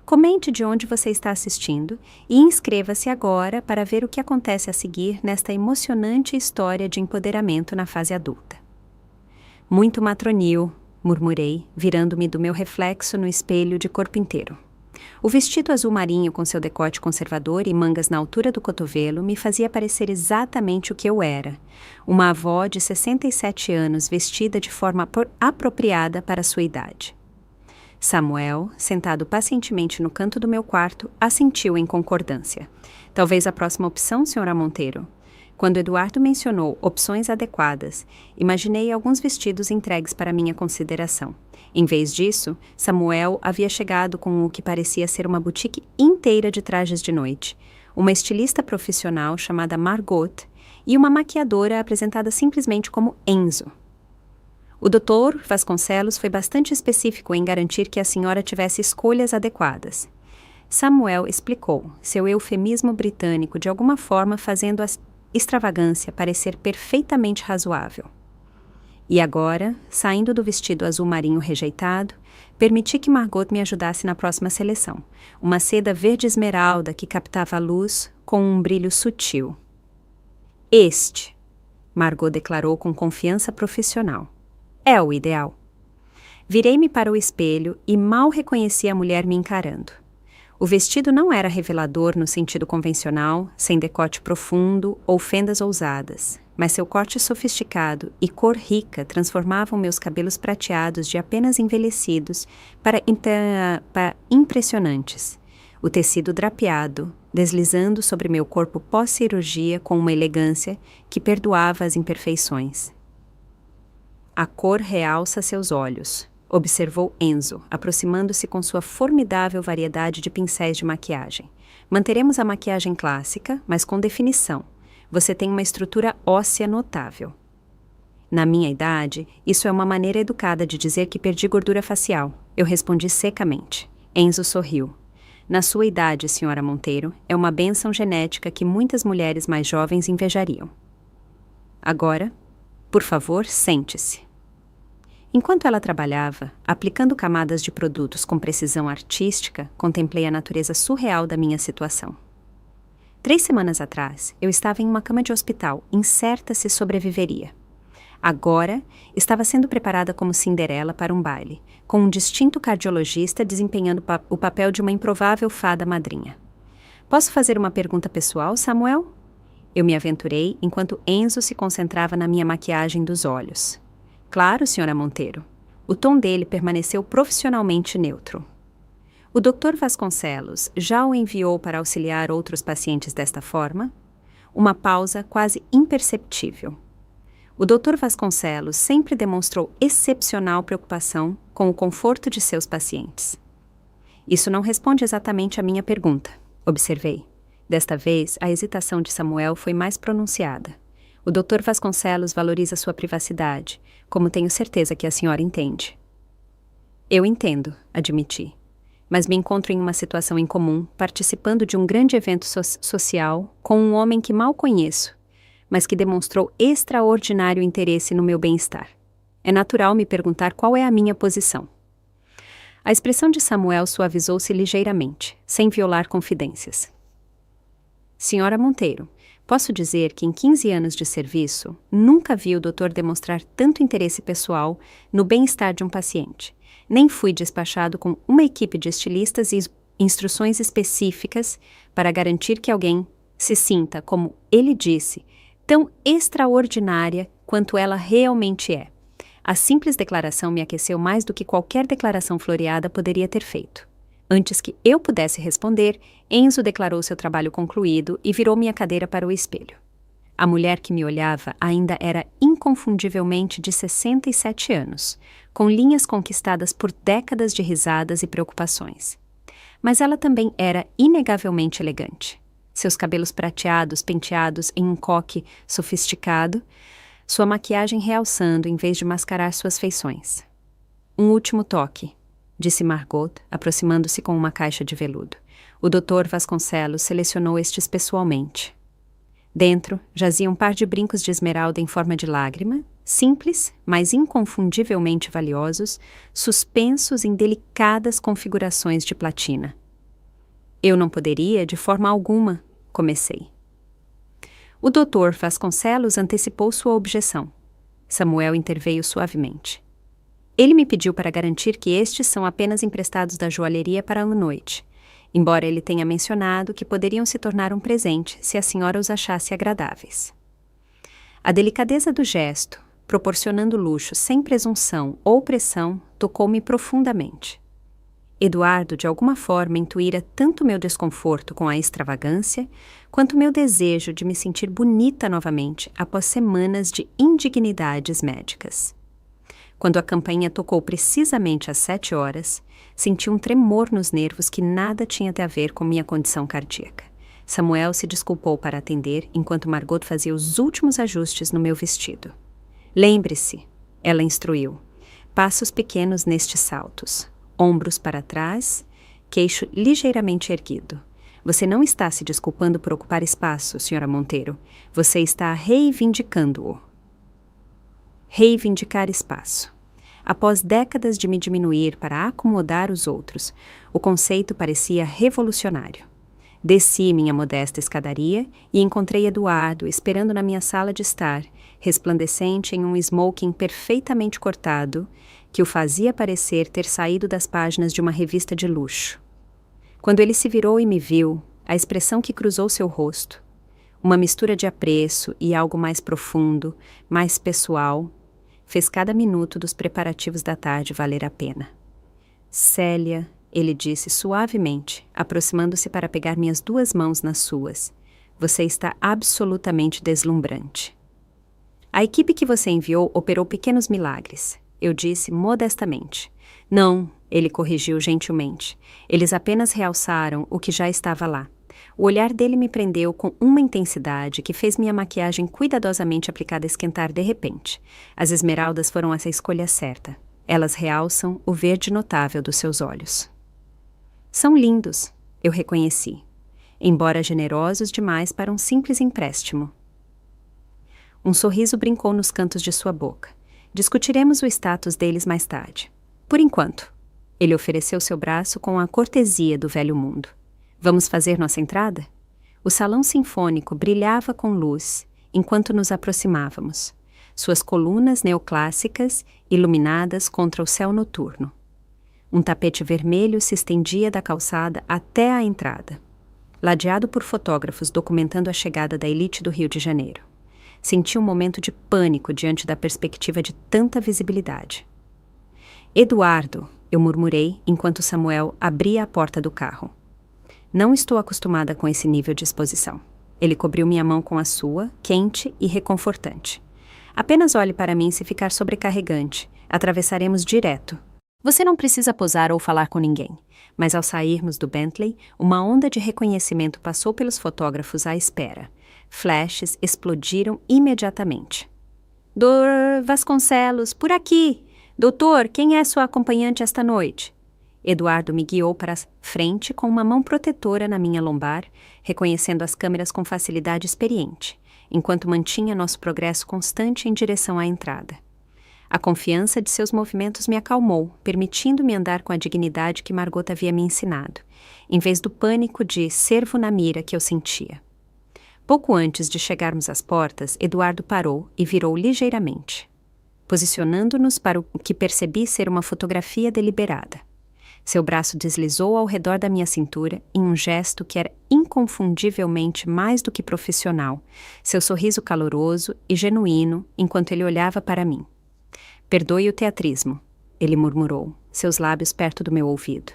Comente de onde você está assistindo e inscreva-se agora para ver o que acontece a seguir nesta emocionante história de empoderamento na fase adulta. Muito matronil, murmurei, virando-me do meu reflexo no espelho de corpo inteiro. O vestido azul marinho com seu decote conservador e mangas na altura do cotovelo me fazia parecer exatamente o que eu era, uma avó de 67 anos vestida de forma apropriada para sua idade. Samuel, sentado pacientemente no canto do meu quarto, assentiu em concordância. Talvez a próxima opção, Sra. Monteiro. Quando Eduardo mencionou opções adequadas, imaginei alguns vestidos entregues para minha consideração. Em vez disso, Samuel havia chegado com o que parecia ser uma boutique inteira de trajes de noite, uma estilista profissional chamada Margot e uma maquiadora apresentada simplesmente como Enzo. O Dr. Vasconcelos foi bastante específico em garantir que a senhora tivesse escolhas adequadas. Samuel explicou, seu eufemismo britânico de alguma forma fazendo a extravagância parecer perfeitamente razoável. E agora, saindo do vestido azul marinho rejeitado, permiti que Margot me ajudasse na próxima seleção, uma seda verde esmeralda que captava a luz com um brilho sutil. Este, Margot declarou com confiança profissional, é o ideal. Virei-me para o espelho e mal reconheci a mulher me encarando. O vestido não era revelador no sentido convencional, sem decote profundo ou fendas ousadas, mas seu corte sofisticado e cor rica transformavam meus cabelos prateados de apenas envelhecidos para impressionantes. O tecido drapeado, deslizando sobre meu corpo pós-cirurgia com uma elegância que perdoava as imperfeições. A cor realça seus olhos, observou Enzo, aproximando-se com sua formidável variedade de pincéis de maquiagem. Manteremos a maquiagem clássica, mas com definição. Você tem uma estrutura óssea notável. Na minha idade, isso é uma maneira educada de dizer que perdi gordura facial. Eu respondi secamente. Enzo sorriu. Na sua idade, senhora Monteiro, é uma bênção genética que muitas mulheres mais jovens invejariam. Agora, por favor, sente-se. Enquanto ela trabalhava, aplicando camadas de produtos com precisão artística, contemplei a natureza surreal da minha situação. 3 semanas atrás, eu estava em uma cama de hospital, incerta se sobreviveria. Agora, estava sendo preparada como Cinderela para um baile, com um distinto cardiologista desempenhando o papel de uma improvável fada madrinha. Posso fazer uma pergunta pessoal, Samuel? Eu me aventurei enquanto Enzo se concentrava na minha maquiagem dos olhos. Claro, senhora Monteiro. O tom dele permaneceu profissionalmente neutro. O Dr. Vasconcelos já o enviou para auxiliar outros pacientes desta forma? Uma pausa quase imperceptível. O Dr. Vasconcelos sempre demonstrou excepcional preocupação com o conforto de seus pacientes. Isso não responde exatamente à minha pergunta, observei. Desta vez, a hesitação de Samuel foi mais pronunciada. O Dr. Vasconcelos valoriza sua privacidade, como tenho certeza que a senhora entende. Eu entendo, admiti, mas me encontro em uma situação incomum, participando de um grande evento social com um homem que mal conheço, mas que demonstrou extraordinário interesse no meu bem-estar. É natural me perguntar qual é a minha posição. A expressão de Samuel suavizou-se ligeiramente, sem violar confidências. Senhora Monteiro, posso dizer que em 15 anos de serviço, nunca vi o doutor demonstrar tanto interesse pessoal no bem-estar de um paciente. Nem fui despachado com uma equipe de estilistas e instruções específicas para garantir que alguém se sinta, como ele disse, tão extraordinária quanto ela realmente é. A simples declaração me aqueceu mais do que qualquer declaração floreada poderia ter feito. Antes que eu pudesse responder, Enzo declarou seu trabalho concluído e virou minha cadeira para o espelho. A mulher que me olhava ainda era inconfundivelmente de 67 anos, com linhas conquistadas por décadas de risadas e preocupações. Mas ela também era inegavelmente elegante. Seus cabelos prateados penteados em um coque sofisticado, sua maquiagem realçando em vez de mascarar suas feições. Um último toque, disse Margot, aproximando-se com uma caixa de veludo. O Dr. Vasconcelos selecionou estes pessoalmente. Dentro, jazia um par de brincos de esmeralda em forma de lágrima, simples, mas inconfundivelmente valiosos, suspensos em delicadas configurações de platina. Eu não poderia, de forma alguma, comecei. O Dr. Vasconcelos antecipou sua objeção. Samuel interveio suavemente. Ele me pediu para garantir que estes são apenas emprestados da joalheria para a noite, embora ele tenha mencionado que poderiam se tornar um presente se a senhora os achasse agradáveis. A delicadeza do gesto, proporcionando luxo sem presunção ou pressão, tocou-me profundamente. Eduardo, de alguma forma, intuíra tanto meu desconforto com a extravagância, quanto meu desejo de me sentir bonita novamente após semanas de indignidades médicas. Quando a campainha tocou precisamente às 7 horas, senti um tremor nos nervos que nada tinha a ver com minha condição cardíaca. Samuel se desculpou para atender, enquanto Margot fazia os últimos ajustes no meu vestido. Lembre-se, ela instruiu, passos pequenos nestes saltos. Ombros para trás, queixo ligeiramente erguido. Você não está se desculpando por ocupar espaço, Sra. Monteiro. Você está reivindicando-o. Reivindicar espaço. Após décadas de me diminuir para acomodar os outros, o conceito parecia revolucionário. Desci minha modesta escadaria e encontrei Eduardo esperando na minha sala de estar, resplandecente em um smoking perfeitamente cortado, que o fazia parecer ter saído das páginas de uma revista de luxo. Quando ele se virou e me viu, a expressão que cruzou seu rosto, uma mistura de apreço e algo mais profundo, mais pessoal, fez cada minuto dos preparativos da tarde valer a pena. Célia, ele disse suavemente, aproximando-se para pegar minhas 2 mãos nas suas, você está absolutamente deslumbrante. A equipe que você enviou operou pequenos milagres. Eu disse modestamente. Não, ele corrigiu gentilmente. Eles apenas realçaram o que já estava lá. O olhar dele me prendeu com uma intensidade que fez minha maquiagem cuidadosamente aplicada esquentar de repente. As esmeraldas foram essa escolha certa. Elas realçam o verde notável dos seus olhos. São lindos, eu reconheci, embora generosos demais para um simples empréstimo. Um sorriso brincou nos cantos de sua boca. Discutiremos o status deles mais tarde. Por enquanto, ele ofereceu seu braço com a cortesia do velho mundo. Vamos fazer nossa entrada? O salão sinfônico brilhava com luz enquanto nos aproximávamos, suas colunas neoclássicas iluminadas contra o céu noturno. Um tapete vermelho se estendia da calçada até a entrada, ladeado por fotógrafos documentando a chegada da elite do Rio de Janeiro. Senti um momento de pânico diante da perspectiva de tanta visibilidade. Eduardo, eu murmurei enquanto Samuel abria a porta do carro. Não estou acostumada com esse nível de exposição. Ele cobriu minha mão com a sua, quente e reconfortante. Apenas olhe para mim se ficar sobrecarregante. Atravessaremos direto. Você não precisa posar ou falar com ninguém. Mas ao sairmos do Bentley, uma onda de reconhecimento passou pelos fotógrafos à espera. Flashes explodiram imediatamente. Dr. Vasconcelos, por aqui! Doutor, quem é sua acompanhante esta noite? Eduardo me guiou para a frente com uma mão protetora na minha lombar, reconhecendo as câmeras com facilidade experiente, enquanto mantinha nosso progresso constante em direção à entrada. A confiança de seus movimentos me acalmou, permitindo-me andar com a dignidade que Margot havia me ensinado, em vez do pânico de cervo na mira que eu sentia. Pouco antes de chegarmos às portas, Eduardo parou e virou ligeiramente, posicionando-nos para o que percebi ser uma fotografia deliberada. Seu braço deslizou ao redor da minha cintura em um gesto que era inconfundivelmente mais do que profissional, seu sorriso caloroso e genuíno enquanto ele olhava para mim. Perdoe o teatrismo, ele murmurou, seus lábios perto do meu ouvido.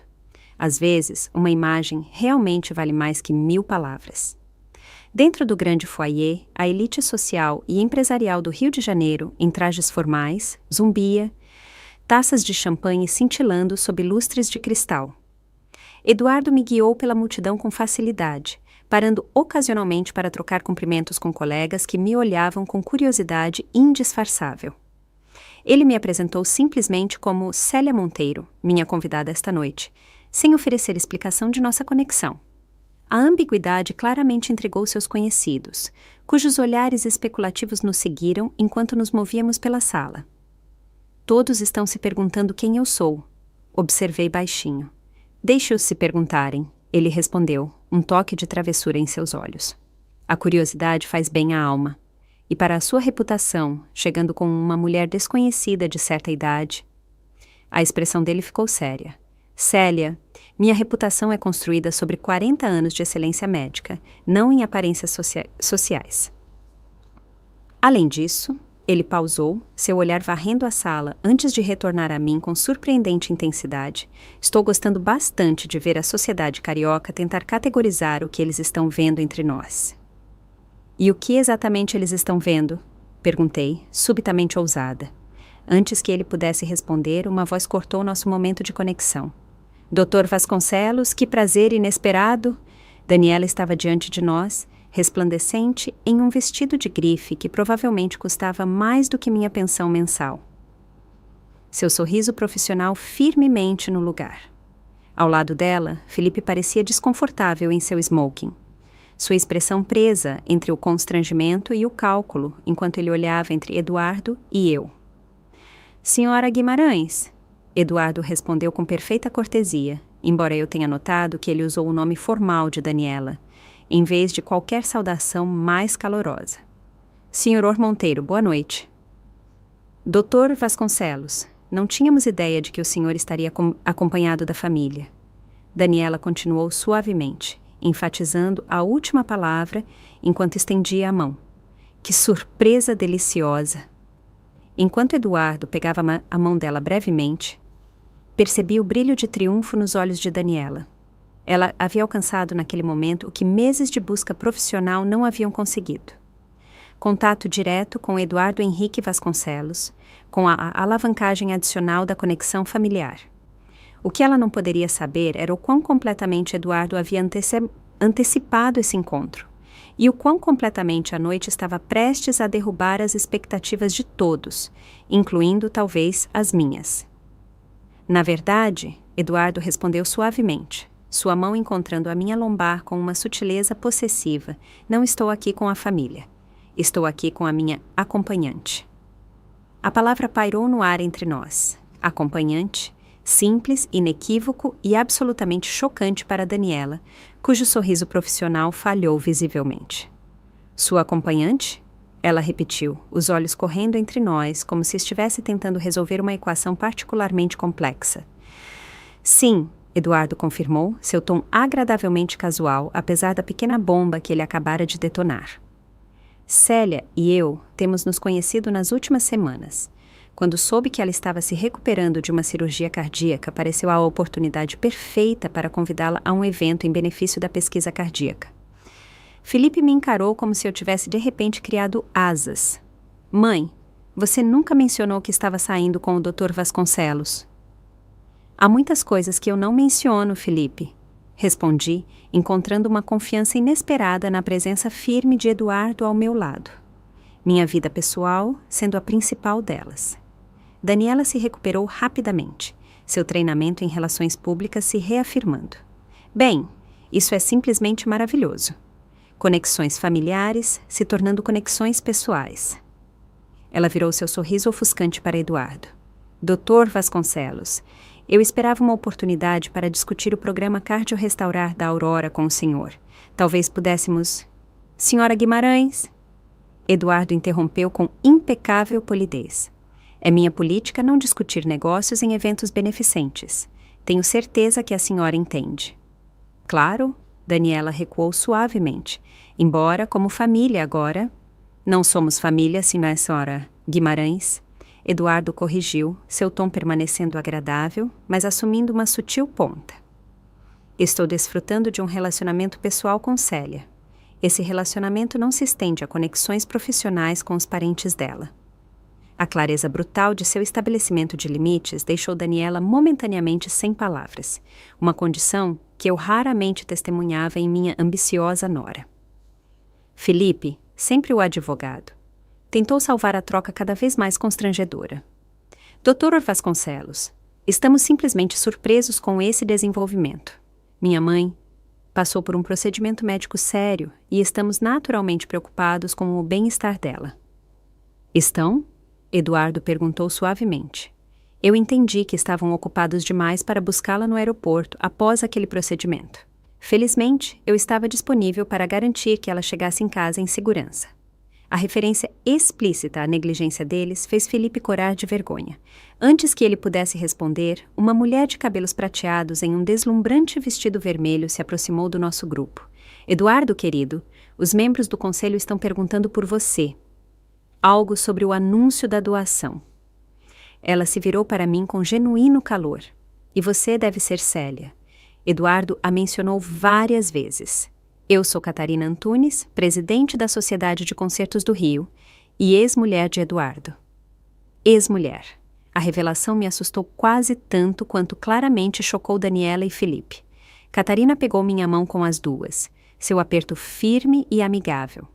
Às vezes, uma imagem realmente vale mais que 1000 palavras. Dentro do grande foyer, a elite social e empresarial do Rio de Janeiro, em trajes formais, zumbia, taças de champanhe cintilando sob lustres de cristal. Eduardo me guiou pela multidão com facilidade, parando ocasionalmente para trocar cumprimentos com colegas que me olhavam com curiosidade indisfarçável. Ele me apresentou simplesmente como Célia Monteiro, minha convidada esta noite, sem oferecer explicação de nossa conexão. A ambiguidade claramente intrigou seus conhecidos, cujos olhares especulativos nos seguiram enquanto nos movíamos pela sala. Todos estão se perguntando quem eu sou, observei baixinho. Deixe-os se perguntarem, ele respondeu, um toque de travessura em seus olhos. A curiosidade faz bem à alma. E para a sua reputação, chegando com uma mulher desconhecida de certa idade. A expressão dele ficou séria. Célia, minha reputação é construída sobre 40 anos de excelência médica, não em aparências sociais. Além disso, Ele pausou, seu olhar varrendo a sala antes de retornar a mim com surpreendente intensidade. Estou gostando bastante de ver a sociedade carioca tentar categorizar o que eles estão vendo entre nós. E o que exatamente eles estão vendo? Perguntei, subitamente ousada. Antes que ele pudesse responder, uma voz cortou nosso momento de conexão. Dr. Vasconcelos, que prazer inesperado! Daniela estava diante de nós, resplandecente em um vestido de grife que provavelmente custava mais do que minha pensão mensal. Seu sorriso profissional firmemente no lugar. Ao lado dela, Felipe parecia desconfortável em seu smoking. Sua expressão presa entre o constrangimento e o cálculo, enquanto ele olhava entre Eduardo e eu. Senhora Guimarães, Eduardo respondeu com perfeita cortesia, embora eu tenha notado que ele usou o nome formal de Daniela, em vez de qualquer saudação mais calorosa. Senhor Monteiro, boa noite. Dr. Vasconcelos, não tínhamos ideia de que o senhor estaria acompanhado da família. Daniela continuou suavemente, enfatizando a última palavra enquanto estendia a mão. Que surpresa deliciosa! Enquanto Eduardo pegava a mão dela brevemente, percebi o brilho de triunfo nos olhos de Daniela. Ela havia alcançado naquele momento o que meses de busca profissional não haviam conseguido. Contato direto com Eduardo Henrique Vasconcelos, com a alavancagem adicional da conexão familiar. O que ela não poderia saber era o quão completamente Eduardo havia antecipado esse encontro, e o quão completamente a noite estava prestes a derrubar as expectativas de todos, incluindo talvez as minhas. Na verdade, Eduardo respondeu suavemente, sua mão encontrando a minha lombar com uma sutileza possessiva. Não estou aqui com a família. Estou aqui com a minha acompanhante. A palavra pairou no ar entre nós. Acompanhante, simples, inequívoco e absolutamente chocante para Daniela, cujo sorriso profissional falhou visivelmente. Sua acompanhante? Ela repetiu, os olhos correndo entre nós, como se estivesse tentando resolver uma equação particularmente complexa. Sim, Eduardo confirmou, seu tom agradavelmente casual, apesar da pequena bomba que ele acabara de detonar. Célia e eu temos nos conhecido nas últimas semanas. Quando soube que ela estava se recuperando de uma cirurgia cardíaca, pareceu a oportunidade perfeita para convidá-la a um evento em benefício da pesquisa cardíaca. Felipe me encarou como se eu tivesse de repente criado asas. Mãe, você nunca mencionou que estava saindo com o Dr. Vasconcelos. Há muitas coisas que eu não menciono, Felipe, respondi, encontrando uma confiança inesperada na presença firme de Eduardo ao meu lado. Minha vida pessoal sendo a principal delas. Daniela se recuperou rapidamente, seu treinamento em relações públicas se reafirmando. Bem, isso é simplesmente maravilhoso. Conexões familiares se tornando conexões pessoais. Ela virou seu sorriso ofuscante para Eduardo. Dr. Vasconcelos, eu esperava uma oportunidade para discutir o programa Cardio-Restaurar da Aurora com o senhor. Talvez pudéssemos... Senhora Guimarães? Eduardo interrompeu com impecável polidez. É minha política não discutir negócios em eventos beneficentes. Tenho certeza que a senhora entende. Claro, Daniela recuou suavemente. Embora, como família agora... Não somos família, senhora Guimarães. Eduardo corrigiu, seu tom permanecendo agradável, mas assumindo uma sutil ponta. Estou desfrutando de um relacionamento pessoal com Célia. Esse relacionamento não se estende a conexões profissionais com os parentes dela. A clareza brutal de seu estabelecimento de limites deixou Daniela momentaneamente sem palavras, uma condição que eu raramente testemunhava em minha ambiciosa nora. Felipe, sempre o advogado, tentou salvar a troca cada vez mais constrangedora. Dr. Vasconcelos, estamos simplesmente surpresos com esse desenvolvimento. Minha mãe passou por um procedimento médico sério e estamos naturalmente preocupados com o bem-estar dela. Estão? Eduardo perguntou suavemente. Eu entendi que estavam ocupados demais para buscá-la no aeroporto após aquele procedimento. Felizmente, eu estava disponível para garantir que ela chegasse em casa em segurança. A referência explícita à negligência deles fez Felipe corar de vergonha. Antes que ele pudesse responder, uma mulher de cabelos prateados em um deslumbrante vestido vermelho se aproximou do nosso grupo. Eduardo, querido, os membros do conselho estão perguntando por você. algo sobre o anúncio da doação. Ela se virou para mim com genuíno calor. E você deve ser Célia. Eduardo a mencionou várias vezes. Eu sou Catarina Antunes, presidente da Sociedade de Concertos do Rio e ex-mulher de Eduardo. Ex-mulher. A revelação me assustou quase tanto quanto claramente chocou Daniela e Felipe. Catarina pegou minha mão com as duas, seu aperto firme e amigável.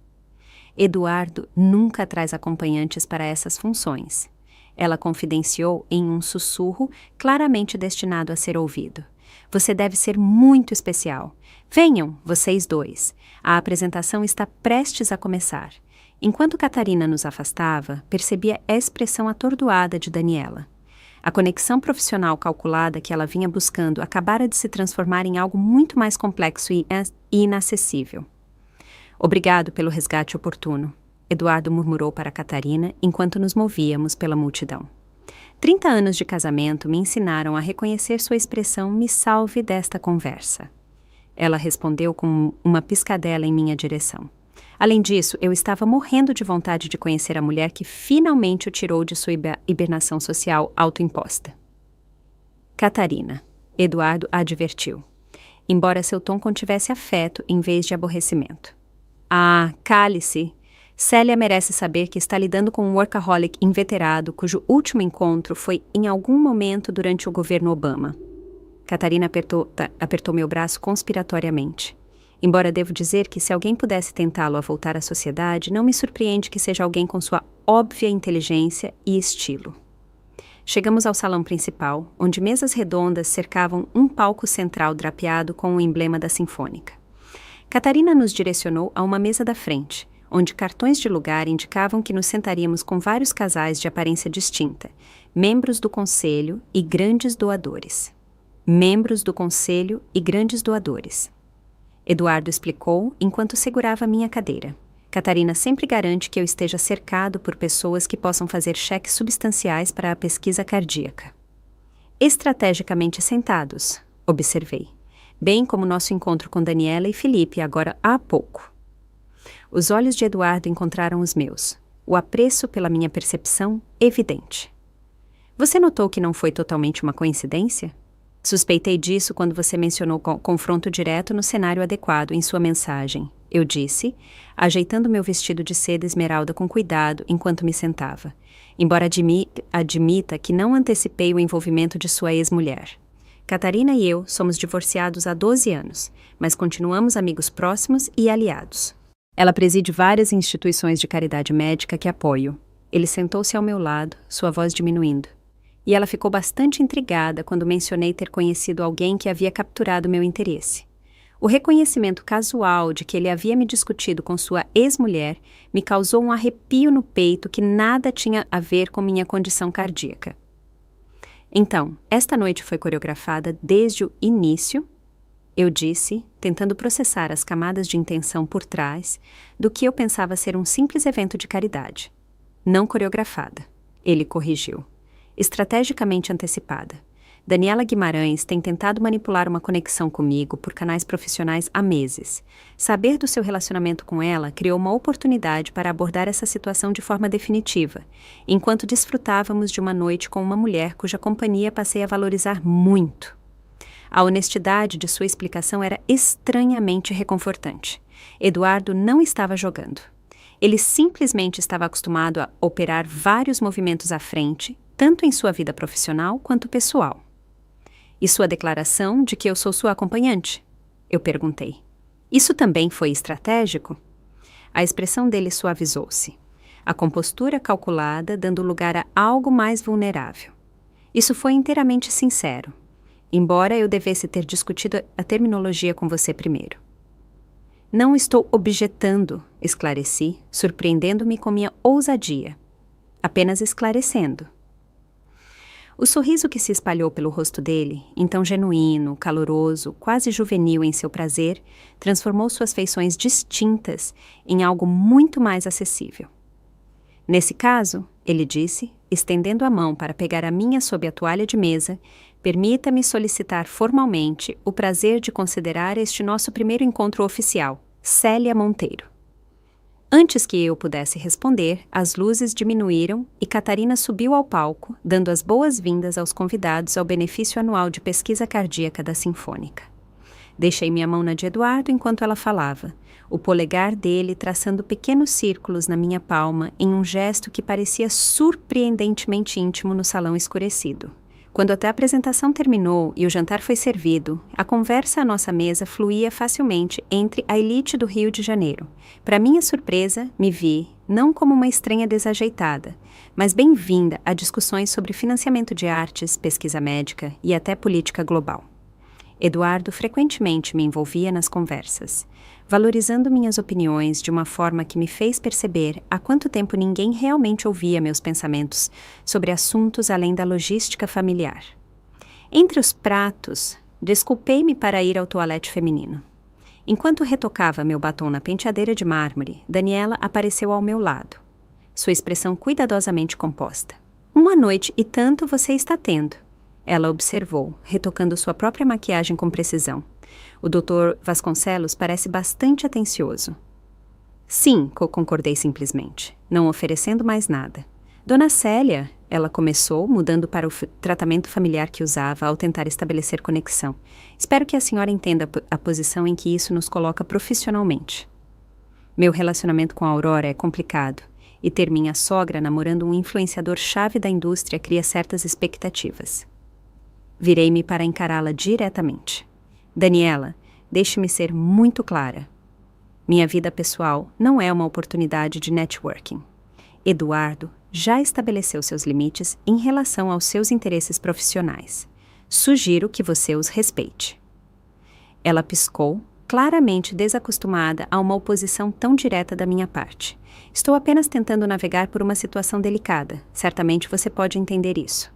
Eduardo nunca traz acompanhantes para essas funções. Ela confidenciou em um sussurro claramente destinado a ser ouvido. Você deve ser muito especial. Venham, vocês dois. A apresentação está prestes a começar. Enquanto Catarina nos afastava, percebia a expressão atordoada de Daniela. A conexão profissional calculada que ela vinha buscando acabara de se transformar em algo muito mais complexo e inacessível. Obrigado pelo resgate oportuno, Eduardo murmurou para Catarina enquanto nos movíamos pela multidão. 30 anos de casamento me ensinaram a reconhecer sua expressão "me salve desta conversa". Ela respondeu com uma piscadela em minha direção. Além disso, eu estava morrendo de vontade de conhecer a mulher que finalmente o tirou de sua hibernação social autoimposta. Catarina, Eduardo a advertiu, embora seu tom contivesse afeto em vez de aborrecimento. Ah, cale-se! Célia merece saber que está lidando com um workaholic inveterado cujo último encontro foi em algum momento durante o governo Obama. Catarina apertou meu braço conspiratoriamente. Embora devo dizer que se alguém pudesse tentá-lo a voltar à sociedade, não me surpreende que seja alguém com sua óbvia inteligência e estilo. Chegamos ao salão principal, onde mesas redondas cercavam um palco central drapeado com o emblema da Sinfônica. Catarina nos direcionou a uma mesa da frente, onde cartões de lugar indicavam que nos sentaríamos com vários casais de aparência distinta, membros do conselho e grandes doadores. Membros do conselho e grandes doadores. Eduardo explicou enquanto segurava minha cadeira. Catarina sempre garante que eu esteja cercado por pessoas que possam fazer cheques substanciais para a pesquisa cardíaca. Estrategicamente sentados, observei, bem como nosso encontro com Daniela e Felipe agora há pouco. Os olhos de Eduardo encontraram os meus, o apreço pela minha percepção evidente. Você notou que não foi totalmente uma coincidência? Suspeitei disso quando você mencionou confronto direto no cenário adequado em sua mensagem, eu disse, ajeitando meu vestido de seda esmeralda com cuidado enquanto me sentava, embora admita que não antecipei o envolvimento de sua ex-mulher. Catarina e eu somos divorciados há 12 anos, mas continuamos amigos próximos e aliados. Ela preside várias instituições de caridade médica que apoio. Ele sentou-se ao meu lado, sua voz diminuindo. E ela ficou bastante intrigada quando mencionei ter conhecido alguém que havia capturado meu interesse. O reconhecimento casual de que ele havia me discutido com sua ex-mulher me causou um arrepio no peito que nada tinha a ver com minha condição cardíaca. Então, esta noite foi coreografada desde o início, eu disse, tentando processar as camadas de intenção por trás do que eu pensava ser um simples evento de caridade. Não coreografada, ele corrigiu. Estrategicamente antecipada. Daniela Guimarães tem tentado manipular uma conexão comigo por canais profissionais há meses. Saber do seu relacionamento com ela criou uma oportunidade para abordar essa situação de forma definitiva, enquanto desfrutávamos de uma noite com uma mulher cuja companhia passei a valorizar muito. A honestidade de sua explicação era estranhamente reconfortante. Eduardo não estava jogando. Ele simplesmente estava acostumado a operar vários movimentos à frente, tanto em sua vida profissional quanto pessoal. E sua declaração de que eu sou sua acompanhante? Eu perguntei. Isso também foi estratégico? A expressão dele suavizou-se. A compostura calculada dando lugar a algo mais vulnerável. Isso foi inteiramente sincero, embora eu devesse ter discutido a terminologia com você primeiro. Não estou objetando, esclareci, surpreendendo-me com minha ousadia. Apenas esclarecendo. O sorriso que se espalhou pelo rosto dele, então genuíno, caloroso, quase juvenil em seu prazer, transformou suas feições distintas em algo muito mais acessível. Nesse caso, ele disse, estendendo a mão para pegar a minha sob a toalha de mesa, permita-me solicitar formalmente o prazer de considerar este nosso primeiro encontro oficial, Célia Monteiro. Antes que eu pudesse responder, as luzes diminuíram e Catarina subiu ao palco, dando as boas-vindas aos convidados ao benefício anual de pesquisa cardíaca da Sinfônica. Deixei minha mão na de Eduardo enquanto ela falava, o polegar dele traçando pequenos círculos na minha palma em um gesto que parecia surpreendentemente íntimo no salão escurecido. Quando a apresentação terminou e o jantar foi servido, a conversa à nossa mesa fluía facilmente entre a elite do Rio de Janeiro. Para minha surpresa, me vi, não como uma estranha desajeitada, mas bem-vinda a discussões sobre financiamento de artes, pesquisa médica e até política global. Eduardo frequentemente me envolvia nas conversas, valorizando minhas opiniões de uma forma que me fez perceber há quanto tempo ninguém realmente ouvia meus pensamentos sobre assuntos além da logística familiar. Entre os pratos, desculpei-me para ir ao toalete feminino. Enquanto retocava meu batom na penteadeira de mármore, Daniela apareceu ao meu lado, sua expressão cuidadosamente composta. Uma noite e tanto você está tendo. Ela observou, retocando sua própria maquiagem com precisão. O Dr. Vasconcelos parece bastante atencioso. Sim, concordei simplesmente, não oferecendo mais nada. Dona Célia, ela começou, mudando para o tratamento familiar que usava ao tentar estabelecer conexão. Espero que a senhora entenda a posição em que isso nos coloca profissionalmente. Meu relacionamento com a Aurora é complicado, e ter minha sogra namorando um influenciador-chave da indústria cria certas expectativas. Virei-me para encará-la diretamente. Daniela, deixe-me ser muito clara. Minha vida pessoal não é uma oportunidade de networking. Eduardo já estabeleceu seus limites em relação aos seus interesses profissionais. Sugiro que você os respeite. Ela piscou, claramente desacostumada a uma oposição tão direta da minha parte. Estou apenas tentando navegar por uma situação delicada. Certamente você pode entender isso.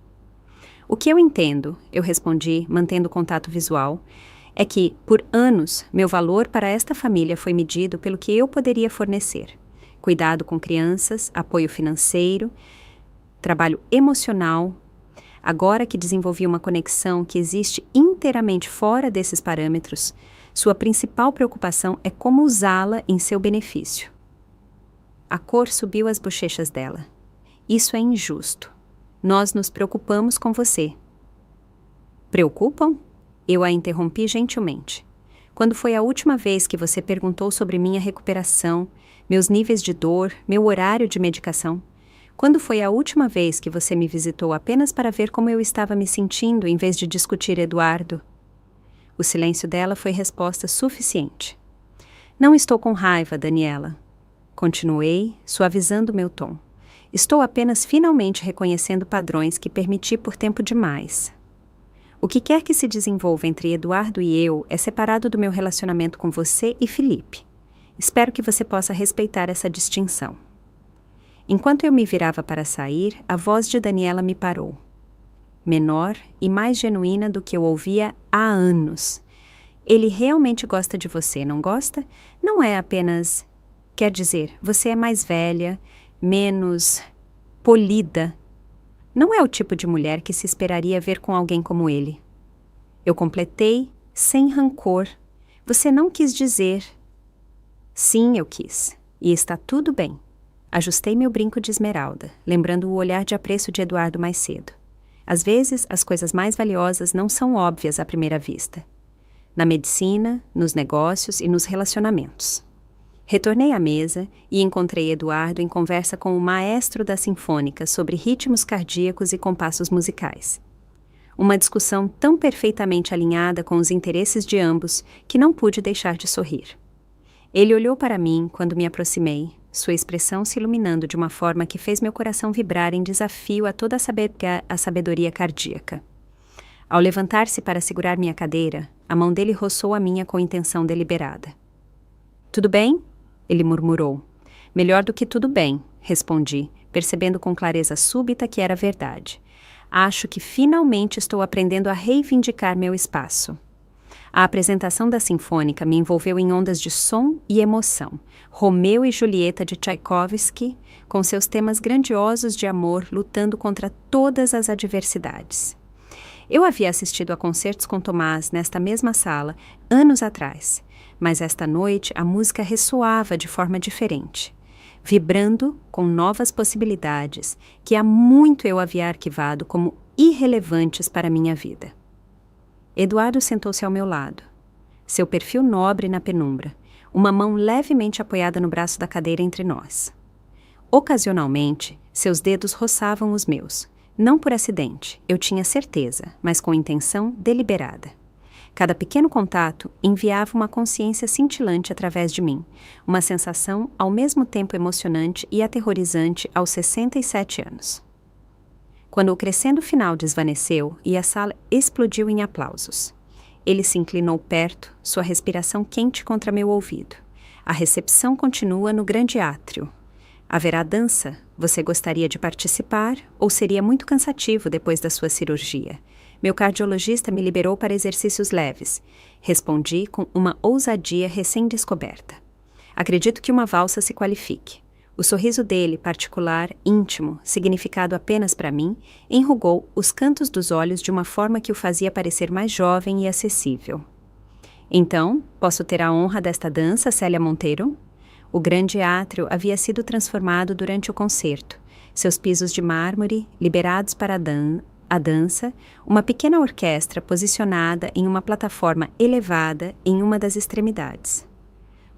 O que eu entendo, eu respondi, mantendo contato visual, é que, por anos, meu valor para esta família foi medido pelo que eu poderia fornecer. Cuidado com crianças, apoio financeiro, trabalho emocional. Agora que desenvolvi uma conexão que existe inteiramente fora desses parâmetros, sua principal preocupação é como usá-la em seu benefício. A cor subiu às bochechas dela. Isso é injusto. Nós nos preocupamos com você. Preocupam? Eu a interrompi gentilmente. Quando foi a última vez que você perguntou sobre minha recuperação, meus níveis de dor, meu horário de medicação? Quando foi a última vez que você me visitou apenas para ver como eu estava me sentindo em vez de discutir Eduardo? O silêncio dela foi resposta suficiente. Não estou com raiva, Daniela. Continuei, suavizando meu tom. Estou apenas finalmente reconhecendo padrões que permiti por tempo demais. O que quer que se desenvolva entre Eduardo e eu é separado do meu relacionamento com você e Felipe. Espero que você possa respeitar essa distinção. Enquanto eu me virava para sair, a voz de Daniela me parou. Menor e mais genuína do que eu ouvia há anos. Ele realmente gosta de você, não gosta? Não é apenas... Quer dizer, você é mais velha, menos polida. Não é o tipo de mulher que se esperaria ver com alguém como ele. Eu completei, sem rancor. Você não quis dizer. Sim, eu quis. E está tudo bem. Ajustei meu brinco de esmeralda, lembrando o olhar de apreço de Eduardo mais cedo. Às vezes, as coisas mais valiosas não são óbvias à primeira vista. Na medicina, nos negócios e nos relacionamentos. Retornei à mesa e encontrei Eduardo em conversa com o maestro da Sinfônica sobre ritmos cardíacos e compassos musicais. Uma discussão tão perfeitamente alinhada com os interesses de ambos que não pude deixar de sorrir. Ele olhou para mim quando me aproximei, sua expressão se iluminando de uma forma que fez meu coração vibrar em desafio a toda a sabedoria cardíaca. Ao levantar-se para segurar minha cadeira, a mão dele roçou a minha com intenção deliberada. Tudo bem? Ele murmurou. Melhor do que tudo bem, respondi, percebendo com clareza súbita que era verdade. Acho que finalmente estou aprendendo a reivindicar meu espaço. A apresentação da Sinfônica me envolveu em ondas de som e emoção. Romeu e Julieta de Tchaikovsky, com seus temas grandiosos de amor lutando contra todas as adversidades. Eu havia assistido a concertos com Tomás nesta mesma sala, anos atrás, mas esta noite a música ressoava de forma diferente. vibrando com novas possibilidades que há muito eu havia arquivado como irrelevantes para minha vida. Eduardo sentou-se ao meu lado. Seu perfil nobre na penumbra, uma mão levemente apoiada no braço da cadeira entre nós. Ocasionalmente, seus dedos roçavam os meus. Não por acidente, eu tinha certeza, mas com intenção deliberada. Cada pequeno contato enviava uma consciência cintilante através de mim, uma sensação ao mesmo tempo emocionante e aterrorizante aos 67 anos. Quando o crescendo final desvaneceu e a sala explodiu em aplausos, ele se inclinou perto, sua respiração quente contra meu ouvido. A recepção continua no grande átrio. Haverá dança? Você gostaria de participar ou seria muito cansativo depois da sua cirurgia? Meu cardiologista me liberou para exercícios leves. Respondi com uma ousadia recém-descoberta. Acredito que uma valsa se qualifique. O sorriso dele, particular, íntimo, significado apenas para mim, enrugou os cantos dos olhos de uma forma que o fazia parecer mais jovem e acessível. Então, posso ter a honra desta dança, Célia Monteiro? O grande átrio havia sido transformado durante o concerto. Seus pisos de mármore, liberados para a dança, uma pequena orquestra posicionada em uma plataforma elevada em uma das extremidades.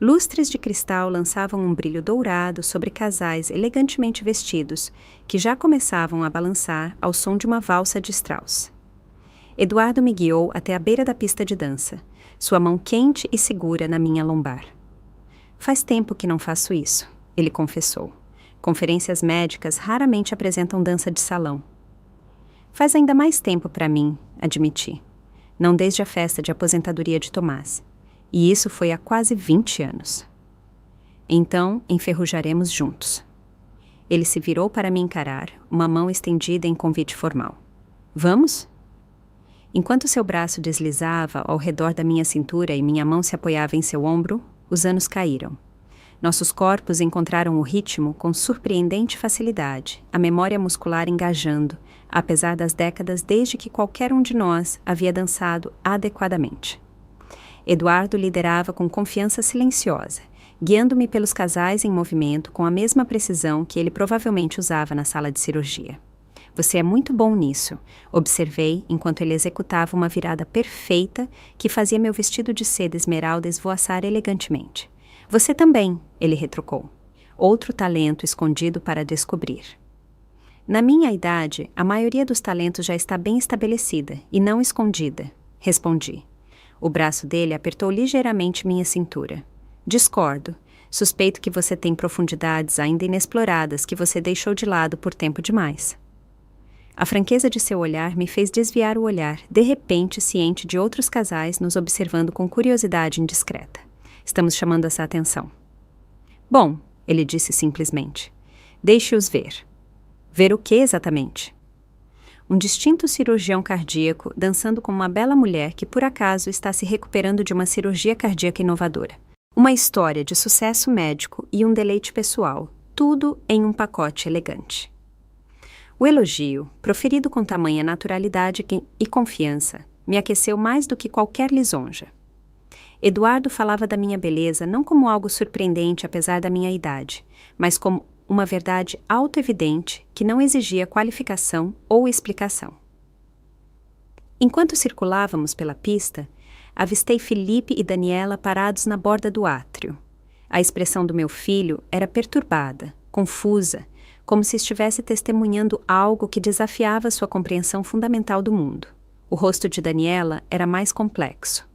Lustres de cristal lançavam um brilho dourado sobre casais elegantemente vestidos, que já começavam a balançar ao som de uma valsa de Strauss. Eduardo me guiou até a beira da pista de dança, sua mão quente e segura na minha lombar. Faz tempo que não faço isso, ele confessou. Conferências médicas raramente apresentam dança de salão. Faz ainda mais tempo para mim, admiti. Não desde a festa de aposentadoria de Tomás. E isso foi há quase 20 anos. Então, enferrujaremos juntos. Ele se virou para me encarar, uma mão estendida em convite formal. Vamos? Enquanto seu braço deslizava ao redor da minha cintura e minha mão se apoiava em seu ombro, os anos caíram. Nossos corpos encontraram o ritmo com surpreendente facilidade, a memória muscular engajando, apesar das décadas desde que qualquer um de nós havia dançado adequadamente. Eduardo liderava com confiança silenciosa, guiando-me pelos casais em movimento com a mesma precisão que ele provavelmente usava na sala de cirurgia. Você é muito bom nisso, observei enquanto ele executava uma virada perfeita que fazia meu vestido de seda esmeralda esvoaçar elegantemente. Você também, ele retrucou. Outro talento escondido para descobrir. Na minha idade, a maioria dos talentos já está bem estabelecida e não escondida, respondi. O braço dele apertou ligeiramente minha cintura. Discordo. Suspeito que você tem profundidades ainda inexploradas que você deixou de lado por tempo demais. A franqueza de seu olhar me fez desviar o olhar, de repente ciente de outros casais nos observando com curiosidade indiscreta. Estamos chamando essa atenção. Bom, ele disse simplesmente. Deixe-os ver. Ver o que exatamente? Um distinto cirurgião cardíaco dançando com uma bela mulher que por acaso está se recuperando de uma cirurgia cardíaca inovadora. Uma história de sucesso médico e um deleite pessoal, tudo em um pacote elegante. O elogio, proferido com tamanha naturalidade e confiança, me aqueceu mais do que qualquer lisonja. Eduardo falava da minha beleza não como algo surpreendente apesar da minha idade, mas como uma verdade autoevidente que não exigia qualificação ou explicação. Enquanto circulávamos pela pista, avistei Felipe e Daniela parados na borda do átrio. A expressão do meu filho era perturbada, confusa, como se estivesse testemunhando algo que desafiava sua compreensão fundamental do mundo. O rosto de Daniela era mais complexo.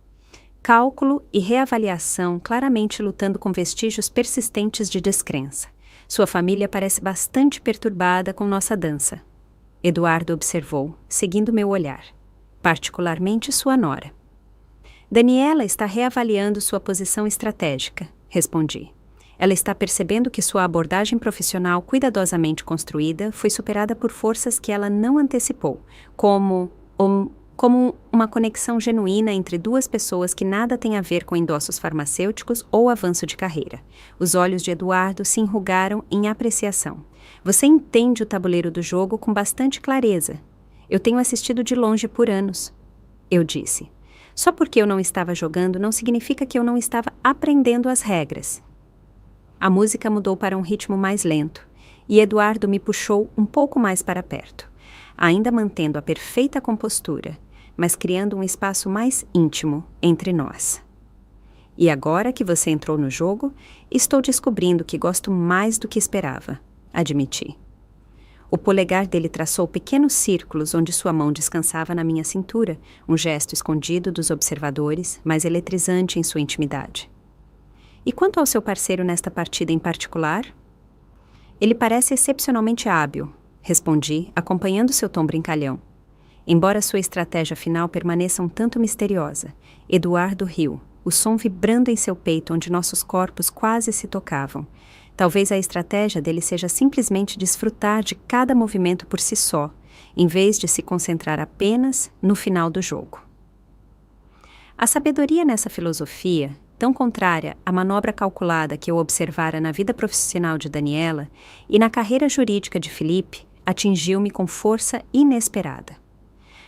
Cálculo e reavaliação claramente lutando com vestígios persistentes de descrença. Sua família parece bastante perturbada com nossa dança. Eduardo observou, seguindo meu olhar. Particularmente sua nora. Daniela está reavaliando sua posição estratégica, respondi. Ela está percebendo que sua abordagem profissional cuidadosamente construída foi superada por forças que ela não antecipou, como uma conexão genuína entre duas pessoas que nada tem a ver com endossos farmacêuticos ou avanço de carreira. Os olhos de Eduardo se enrugaram em apreciação. Você entende o tabuleiro do jogo com bastante clareza. Eu tenho assistido de longe por anos. Eu disse. Só porque eu não estava jogando não significa que eu não estava aprendendo as regras. A música mudou para um ritmo mais lento, e Eduardo me puxou um pouco mais para perto, ainda mantendo a perfeita compostura, mas criando um espaço mais íntimo entre nós. E agora que você entrou no jogo, estou descobrindo que gosto mais do que esperava, admiti. O polegar dele traçou pequenos círculos onde sua mão descansava na minha cintura, um gesto escondido dos observadores, mas eletrizante em sua intimidade. E quanto ao seu parceiro nesta partida em particular? Ele parece excepcionalmente hábil, respondi, acompanhando seu tom brincalhão. Embora sua estratégia final permaneça um tanto misteriosa, Eduardo riu, o som vibrando em seu peito onde nossos corpos quase se tocavam. Talvez a estratégia dele seja simplesmente desfrutar de cada movimento por si só, em vez de se concentrar apenas no final do jogo. A sabedoria nessa filosofia, tão contrária à manobra calculada que eu observara na vida profissional de Daniela e na carreira jurídica de Felipe, atingiu-me com força inesperada.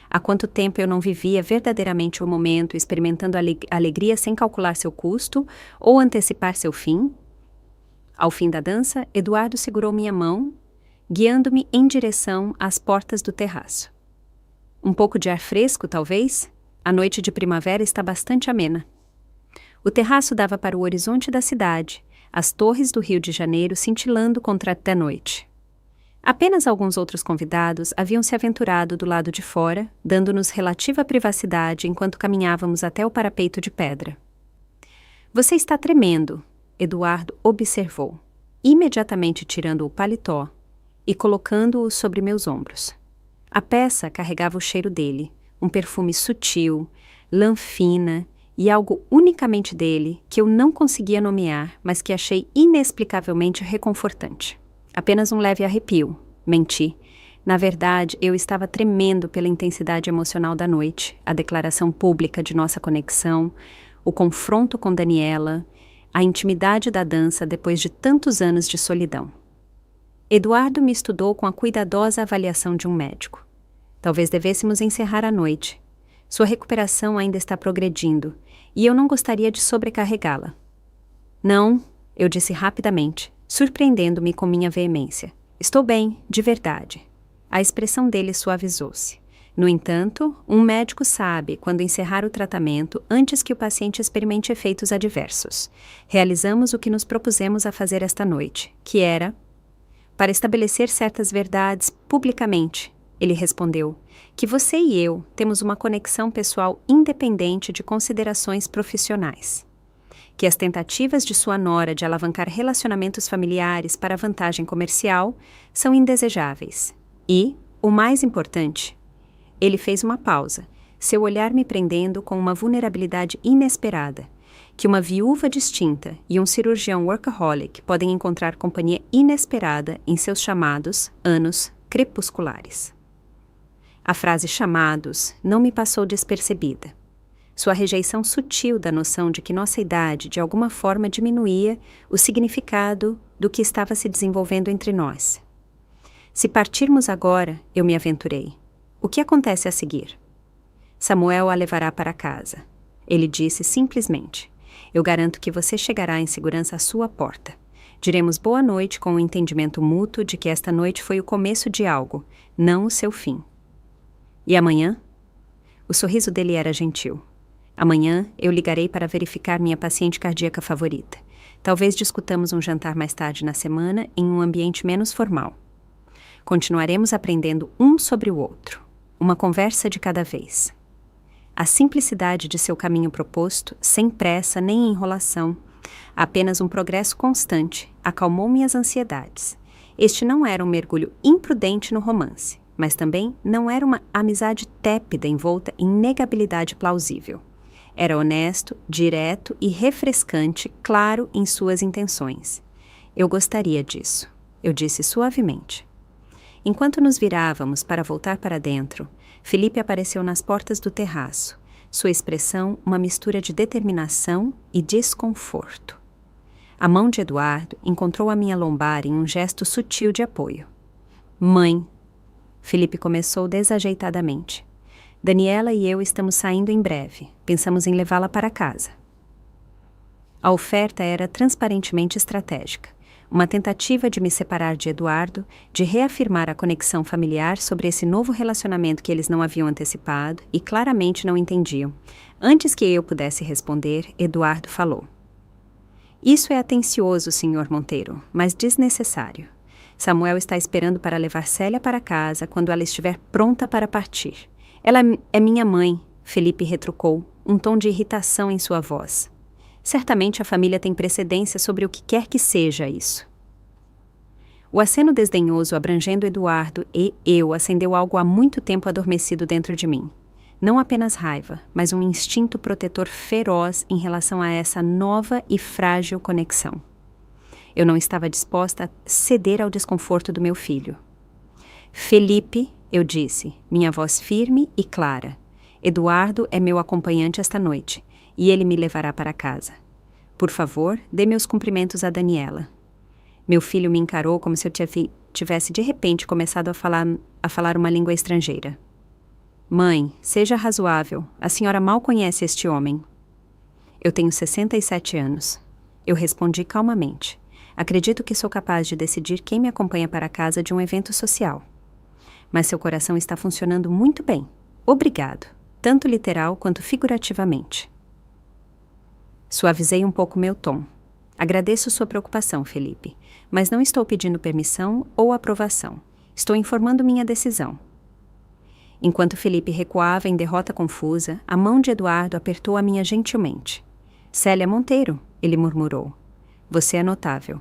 Há quanto tempo eu não vivia verdadeiramente o momento, experimentando alegria sem calcular seu custo ou antecipar seu fim? Ao fim da dança, Eduardo segurou minha mão, guiando-me em direção às portas do terraço. Um pouco de ar fresco, talvez? A noite de primavera está bastante amena. O terraço dava para o horizonte da cidade, as torres do Rio de Janeiro cintilando contra a noite. Apenas alguns outros convidados haviam se aventurado do lado de fora, dando-nos relativa privacidade enquanto caminhávamos até o parapeito de pedra. Você está tremendo, Eduardo observou, imediatamente tirando o paletó e colocando-o sobre meus ombros. A peça carregava o cheiro dele, um perfume sutil, lã fina e algo unicamente dele que eu não conseguia nomear, mas que achei inexplicavelmente reconfortante. Apenas um leve arrepio, menti. Na verdade, eu estava tremendo pela intensidade emocional da noite, a declaração pública de nossa conexão, o confronto com Daniela, a intimidade da dança depois de tantos anos de solidão. Eduardo me estudou com a cuidadosa avaliação de um médico. Talvez devêssemos encerrar a noite. Sua recuperação ainda está progredindo, e eu não gostaria de sobrecarregá-la. Não, eu disse rapidamente, surpreendendo-me com minha veemência. Estou bem, de verdade. A expressão dele suavizou-se. No entanto, um médico sabe quando encerrar o tratamento antes que o paciente experimente efeitos adversos. Realizamos o que nos propusemos a fazer esta noite, que era para estabelecer certas verdades publicamente. Ele respondeu que você e eu temos uma conexão pessoal independente de considerações profissionais. Que as tentativas de sua nora de alavancar relacionamentos familiares para vantagem comercial são indesejáveis. E, o mais importante, ele fez uma pausa, seu olhar me prendendo com uma vulnerabilidade inesperada, que uma viúva distinta e um cirurgião workaholic podem encontrar companhia inesperada em seus chamados anos crepusculares. A frase chamados não me passou despercebida. Sua rejeição sutil da noção de que nossa idade de alguma forma diminuía o significado do que estava se desenvolvendo entre nós. Se partirmos agora, eu me aventurei. O que acontece a seguir? Samuel a levará para casa. Ele disse simplesmente, eu garanto que você chegará em segurança à sua porta. Diremos boa noite com o entendimento mútuo de que esta noite foi o começo de algo, não o seu fim. E amanhã? O sorriso dele era gentil. Amanhã eu ligarei para verificar minha paciente cardíaca favorita. Talvez discutamos um jantar mais tarde na semana em um ambiente menos formal. Continuaremos aprendendo um sobre o outro. Uma conversa de cada vez. A simplicidade de seu caminho proposto, sem pressa nem enrolação, apenas um progresso constante, acalmou minhas ansiedades. Este não era um mergulho imprudente no romance, mas também não era uma amizade tépida envolta em negabilidade plausível. Era honesto, direto e refrescante, claro em suas intenções. Eu gostaria disso, eu disse suavemente. Enquanto nos virávamos para voltar para dentro, Felipe apareceu nas portas do terraço, sua expressão uma mistura de determinação e desconforto. A mão de Eduardo encontrou a minha lombar em um gesto sutil de apoio. Mãe, Felipe começou desajeitadamente. Daniela e eu estamos saindo em breve. Pensamos em levá-la para casa. A oferta era transparentemente estratégica. Uma tentativa de me separar de Eduardo, de reafirmar a conexão familiar sobre esse novo relacionamento que eles não haviam antecipado e claramente não entendiam. Antes que eu pudesse responder, Eduardo falou. Isso é atencioso, Sr. Monteiro, mas desnecessário. Samuel está esperando para levar Célia para casa quando ela estiver pronta para partir. Ela é minha mãe, Felipe retrucou, um tom de irritação em sua voz. Certamente a família tem precedência sobre o que quer que seja isso. O aceno desdenhoso abrangendo Eduardo e eu acendeu algo há muito tempo adormecido dentro de mim. Não apenas raiva, mas um instinto protetor feroz em relação a essa nova e frágil conexão. Eu não estava disposta a ceder ao desconforto do meu filho. Felipe, eu disse, minha voz firme e clara. Eduardo é meu acompanhante esta noite, e ele me levará para casa. Por favor, dê meus cumprimentos a Daniela. Meu filho me encarou como se eu tivesse de repente começado a falar uma língua estrangeira. Mãe, seja razoável, a senhora mal conhece este homem. Eu tenho 67 anos. Eu respondi calmamente. Acredito que sou capaz de decidir quem me acompanha para casa de um evento social. Mas seu coração está funcionando muito bem. Obrigado, tanto literal quanto figurativamente. Suavizei um pouco meu tom. Agradeço sua preocupação, Felipe, mas não estou pedindo permissão ou aprovação. Estou informando minha decisão. Enquanto Felipe recuava em derrota confusa, a mão de Eduardo apertou a minha gentilmente. Célia Monteiro, ele murmurou. Você é notável.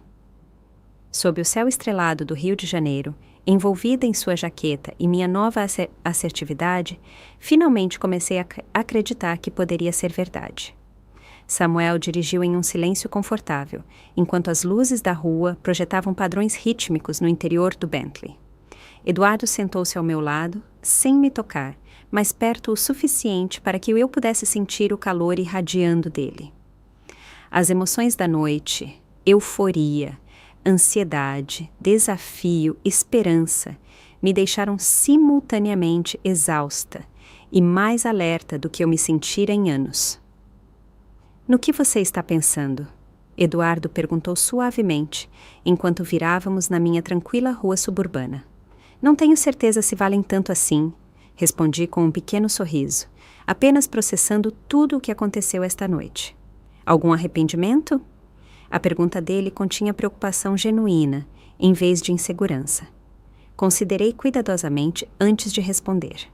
Sob o céu estrelado do Rio de Janeiro, envolvida em sua jaqueta e minha nova assertividade, finalmente comecei a acreditar que poderia ser verdade. Samuel dirigiu em um silêncio confortável, enquanto as luzes da rua projetavam padrões rítmicos no interior do Bentley. Eduardo sentou-se ao meu lado, sem me tocar, mas perto o suficiente para que eu pudesse sentir o calor irradiando dele. As emoções da noite, euforia, ansiedade, desafio, esperança, me deixaram simultaneamente exausta e mais alerta do que eu me sentira em anos. No que você está pensando? Eduardo perguntou suavemente, enquanto virávamos na minha tranquila rua suburbana. Não tenho certeza se valem tanto assim, respondi com um pequeno sorriso, apenas processando tudo o que aconteceu esta noite. Algum arrependimento? A pergunta dele continha preocupação genuína, em vez de insegurança. Considerei cuidadosamente antes de responder.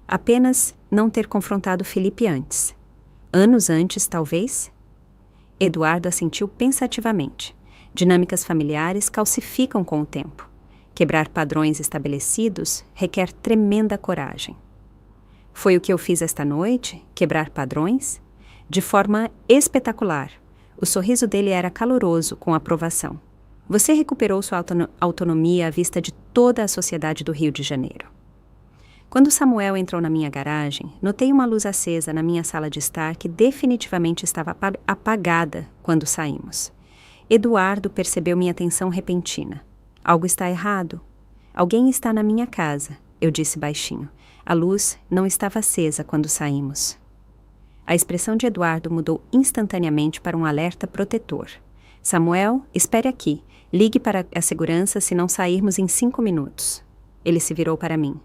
Apenas não ter confrontado Felipe antes. Anos antes, talvez? Eduardo assentiu pensativamente. Dinâmicas familiares calcificam com o tempo. Quebrar padrões estabelecidos requer tremenda coragem. Foi o que eu fiz esta noite? Quebrar padrões? De forma espetacular. O sorriso dele era caloroso, com aprovação. Você recuperou sua autonomia à vista de toda a sociedade do Rio de Janeiro. Quando Samuel entrou na minha garagem, notei uma luz acesa na minha sala de estar que definitivamente estava apagada quando saímos. Eduardo percebeu minha atenção repentina. Algo está errado. Alguém está na minha casa, eu disse baixinho. A luz não estava acesa quando saímos. A expressão de Eduardo mudou instantaneamente para um alerta protetor. Samuel, espere aqui. Ligue para a segurança se não sairmos em 5 minutos. Ele se virou para mim.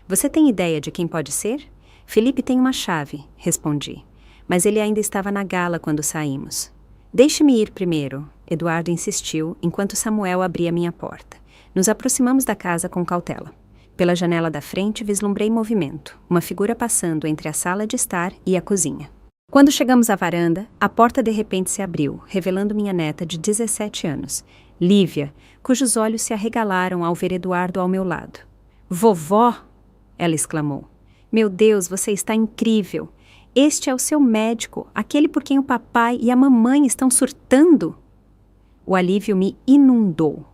Você tem ideia de quem pode ser? Felipe tem uma chave, respondi. Mas ele ainda estava na gala quando saímos. Deixe-me ir primeiro, Eduardo insistiu, enquanto Samuel abria minha porta. Nos aproximamos da casa com cautela. Pela janela da frente vislumbrei movimento, uma figura passando entre a sala de estar e a cozinha. Quando chegamos à varanda, a porta de repente se abriu, revelando minha neta de 17 anos, Lívia, cujos olhos se arregalaram ao ver Eduardo ao meu lado. Vovó! Ela exclamou. Meu Deus, você está incrível! Este é o seu médico, aquele por quem o papai e a mamãe estão surtando. O alívio me inundou.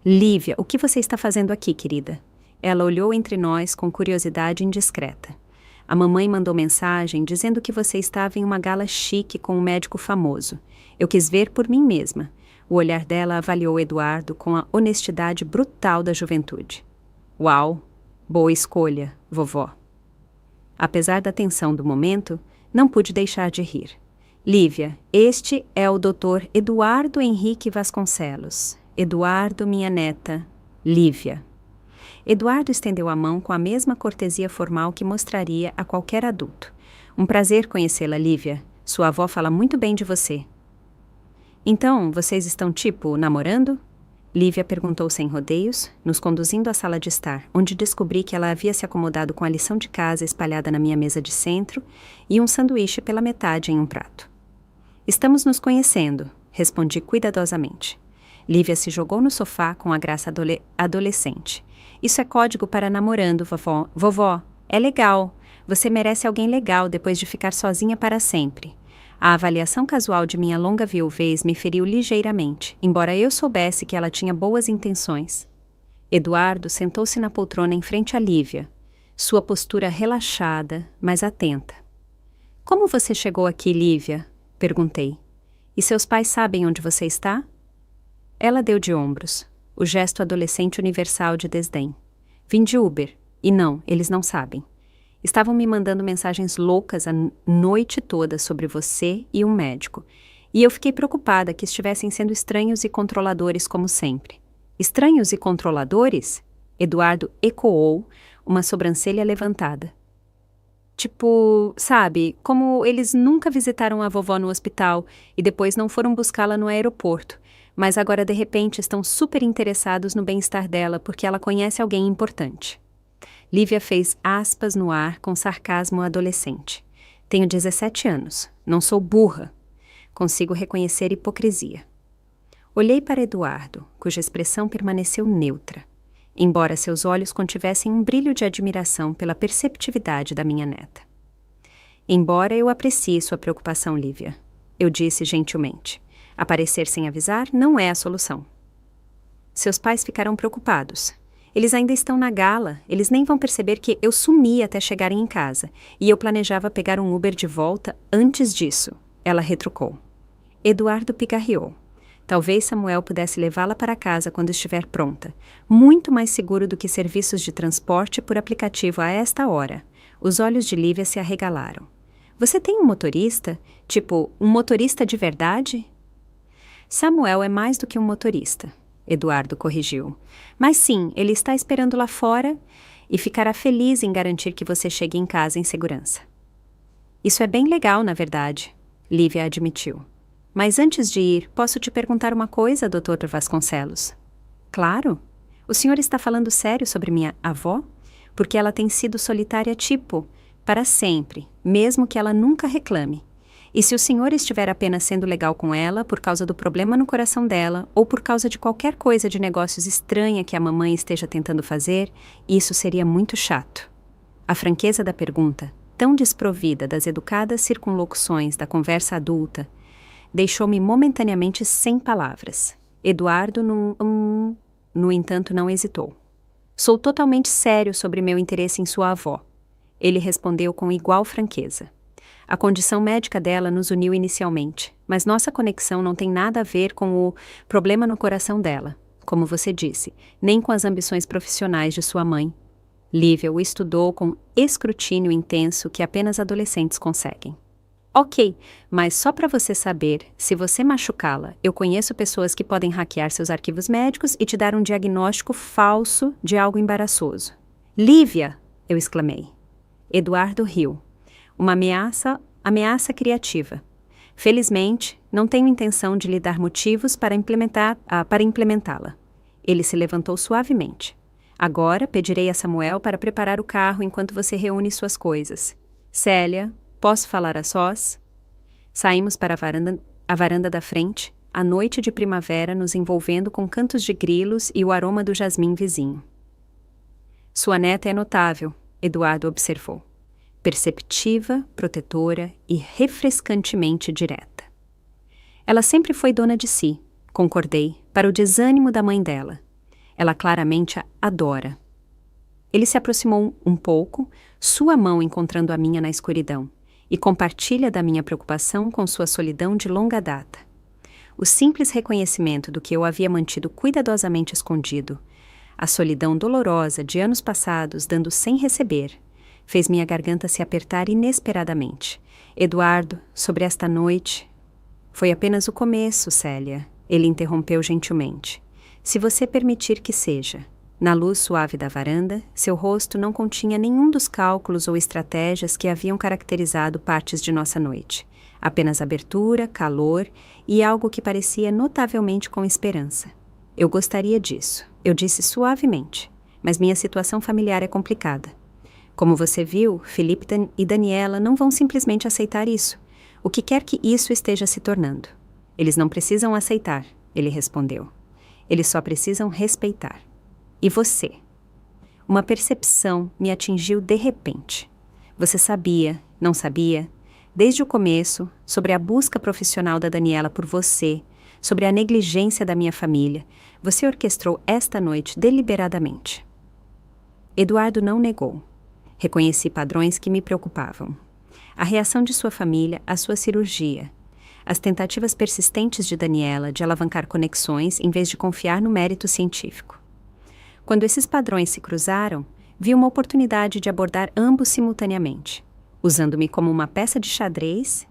Lívia, o que você está fazendo aqui, querida? Ela olhou entre nós com curiosidade indiscreta. A mamãe mandou mensagem dizendo que você estava em uma gala chique com um médico famoso. Eu quis ver por mim mesma. O olhar dela avaliou Eduardo com a honestidade brutal da juventude. Uau! Boa escolha, vovó. Apesar da tensão do momento, não pude deixar de rir. Lívia, este é o Dr. Eduardo Henrique Vasconcelos. Eduardo, minha neta. Lívia. Eduardo estendeu a mão com a mesma cortesia formal que mostraria a qualquer adulto. Um prazer conhecê-la, Lívia. Sua avó fala muito bem de você. Então, vocês estão, namorando? Lívia perguntou sem rodeios, nos conduzindo à sala de estar, onde descobri que ela havia se acomodado com a lição de casa espalhada na minha mesa de centro e um sanduíche pela metade em um prato. Estamos nos conhecendo, respondi cuidadosamente. Lívia se jogou no sofá com a graça adolescente. Isso é código para namorando, vovó. Vovó, é legal. Você merece alguém legal depois de ficar sozinha para sempre. A avaliação casual de minha longa viuvez me feriu ligeiramente, embora eu soubesse que ela tinha boas intenções. Eduardo sentou-se na poltrona em frente a Lívia, sua postura relaxada, mas atenta. Como você chegou aqui, Lívia? Perguntei. E seus pais sabem onde você está? Ela deu de ombros, o gesto adolescente universal de desdém. Vim de Uber. E não, eles não sabem. Estavam me mandando mensagens loucas a noite toda sobre você e um médico. E eu fiquei preocupada que estivessem sendo estranhos e controladores como sempre. Estranhos e controladores? Eduardo ecoou, uma sobrancelha levantada. Sabe, como eles nunca visitaram a vovó no hospital e depois não foram buscá-la no aeroporto, mas agora de repente estão super interessados no bem-estar dela porque ela conhece alguém importante. Lívia fez aspas no ar com sarcasmo adolescente. Tenho 17 anos. Não sou burra. Consigo reconhecer hipocrisia. Olhei para Eduardo, cuja expressão permaneceu neutra, embora seus olhos contivessem um brilho de admiração pela perceptividade da minha neta. Embora eu aprecie sua preocupação, Lívia, eu disse gentilmente. Aparecer sem avisar não é a solução. Seus pais ficarão preocupados. Eles ainda estão na gala, eles nem vão perceber que eu sumi até chegarem em casa, e eu planejava pegar um Uber de volta antes disso, ela retrucou. Eduardo pigarreou. Talvez Samuel pudesse levá-la para casa quando estiver pronta, muito mais seguro do que serviços de transporte por aplicativo a esta hora. Os olhos de Lívia se arregalaram. Você tem um motorista? Um motorista de verdade? Samuel é mais do que um motorista. Eduardo corrigiu. Mas sim, ele está esperando lá fora e ficará feliz em garantir que você chegue em casa em segurança. Isso é bem legal, na verdade, Lívia admitiu. Mas antes de ir, posso te perguntar uma coisa, Dr. Vasconcelos? Claro. O senhor está falando sério sobre minha avó? Porque ela tem sido solitária para sempre, mesmo que ela nunca reclame. E se o senhor estiver apenas sendo legal com ela por causa do problema no coração dela ou por causa de qualquer coisa de negócios estranha que a mamãe esteja tentando fazer, isso seria muito chato. A franqueza da pergunta, tão desprovida das educadas circunlocuções da conversa adulta, deixou-me momentaneamente sem palavras. Eduardo, no entanto, não hesitou. Sou totalmente sério sobre meu interesse em sua avó. Ele respondeu com igual franqueza. A condição médica dela nos uniu inicialmente, mas nossa conexão não tem nada a ver com o problema no coração dela, como você disse, nem com as ambições profissionais de sua mãe. Lívia o estudou com escrutínio intenso que apenas adolescentes conseguem. Ok, mas só para você saber, se você machucá-la, eu conheço pessoas que podem hackear seus arquivos médicos e te dar um diagnóstico falso de algo embaraçoso. Lívia! Eu exclamei. Eduardo riu. Uma ameaça criativa. Felizmente, não tenho intenção de lhe dar motivos para implementá-la. Ele se levantou suavemente. Agora pedirei a Samuel para preparar o carro enquanto você reúne suas coisas. Célia, posso falar a sós? Saímos para a varanda da frente, a noite de primavera nos envolvendo com cantos de grilos e o aroma do jasmim vizinho. Sua neta é notável, Eduardo observou. Perceptiva, protetora e refrescantemente direta. Ela sempre foi dona de si, concordei, para o desânimo da mãe dela. Ela claramente a adora. Ele se aproximou um pouco, sua mão encontrando a minha na escuridão, e compartilha da minha preocupação com sua solidão de longa data. O simples reconhecimento do que eu havia mantido cuidadosamente escondido, a solidão dolorosa de anos passados dando sem receber, fez minha garganta se apertar inesperadamente. Eduardo, sobre esta noite... Foi apenas o começo, Célia, ele interrompeu gentilmente. Se você permitir que seja. Na luz suave da varanda, seu rosto não continha nenhum dos cálculos ou estratégias que haviam caracterizado partes de nossa noite. Apenas abertura, calor e algo que parecia notavelmente com esperança. Eu gostaria disso, eu disse suavemente, mas minha situação familiar é complicada. Como você viu, Felipe e Daniela não vão simplesmente aceitar isso, o que quer que isso esteja se tornando. Eles não precisam aceitar, ele respondeu. Eles só precisam respeitar. E você? Uma percepção me atingiu de repente. Você sabia, não sabia, desde o começo, sobre a busca profissional da Daniela por você, sobre a negligência da minha família, você orquestrou esta noite deliberadamente. Eduardo não negou. Reconheci padrões que me preocupavam. A reação de sua família à sua cirurgia. As tentativas persistentes de Daniela de alavancar conexões em vez de confiar no mérito científico. Quando esses padrões se cruzaram, vi uma oportunidade de abordar ambos simultaneamente, usando-me como uma peça de xadrez.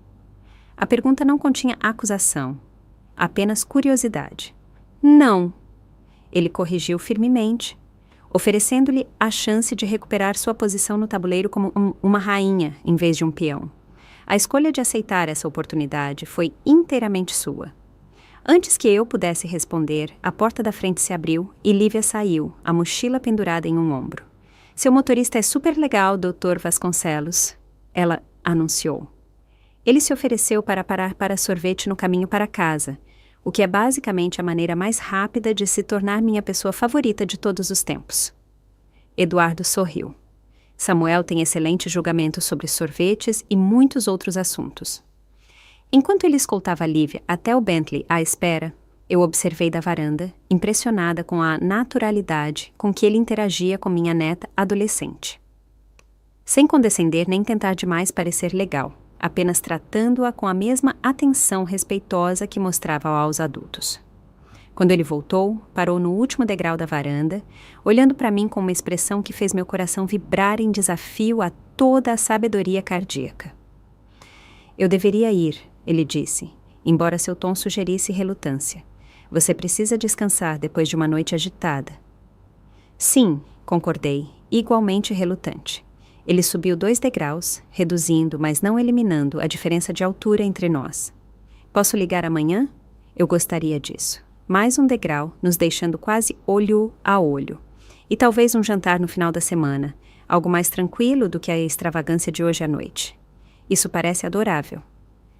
A pergunta não continha acusação, apenas curiosidade. Não, ele corrigiu firmemente, oferecendo-lhe a chance de recuperar sua posição no tabuleiro como uma rainha em vez de um peão. A escolha de aceitar essa oportunidade foi inteiramente sua. Antes que eu pudesse responder, a porta da frente se abriu e Lívia saiu, a mochila pendurada em um ombro. Seu motorista é super legal, Dr. Vasconcelos, ela anunciou. Ele se ofereceu para parar para sorvete no caminho para casa, o que é basicamente a maneira mais rápida de se tornar minha pessoa favorita de todos os tempos. Eduardo sorriu. Samuel tem excelente julgamento sobre sorvetes e muitos outros assuntos. Enquanto ele escoltava Lívia até o Bentley à espera, eu observei da varanda, impressionada com a naturalidade com que ele interagia com minha neta adolescente. Sem condescender nem tentar demais parecer legal, apenas tratando-a com a mesma atenção respeitosa que mostrava aos adultos. Quando ele voltou, parou no último degrau da varanda, olhando para mim com uma expressão que fez meu coração vibrar em desafio a toda a sabedoria cardíaca. Eu deveria ir, ele disse, embora seu tom sugerisse relutância. Você precisa descansar depois de uma noite agitada. Sim, concordei, igualmente relutante. Ele subiu 2 degraus, reduzindo, mas não eliminando, a diferença de altura entre nós. Posso ligar amanhã? Eu gostaria disso. Mais um degrau, nos deixando quase olho a olho. E talvez um jantar no final da semana, algo mais tranquilo do que a extravagância de hoje à noite. Isso parece adorável.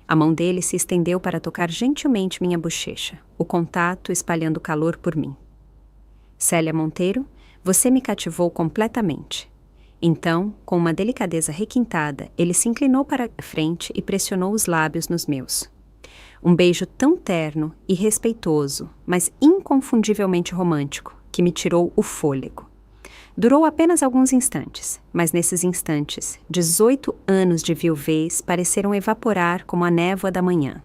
A mão dele se estendeu para tocar gentilmente minha bochecha, o contato espalhando calor por mim. Célia Monteiro, você me cativou completamente. Então, com uma delicadeza requintada, ele se inclinou para a frente e pressionou os lábios nos meus. Um beijo tão terno e respeitoso, mas inconfundivelmente romântico, que me tirou o fôlego. Durou apenas alguns instantes, mas nesses instantes, 18 anos de viuvez pareceram evaporar como a névoa da manhã.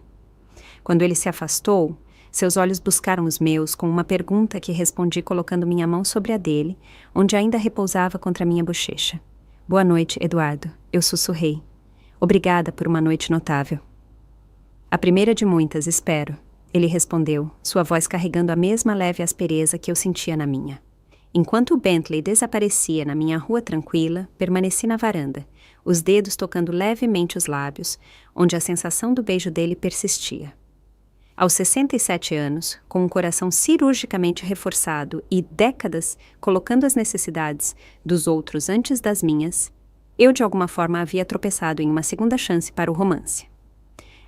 Quando ele se afastou, seus olhos buscaram os meus com uma pergunta que respondi colocando minha mão sobre a dele, onde ainda repousava contra minha bochecha. Boa noite, Eduardo, eu sussurrei. Obrigada por uma noite notável. A primeira de muitas, espero, ele respondeu, sua voz carregando a mesma leve aspereza que eu sentia na minha. Enquanto o Bentley desaparecia na minha rua tranquila, permaneci na varanda, os dedos tocando levemente os lábios, onde a sensação do beijo dele persistia. Aos 67 anos, com um coração cirurgicamente reforçado e décadas colocando as necessidades dos outros antes das minhas, eu de alguma forma havia tropeçado em uma segunda chance para o romance.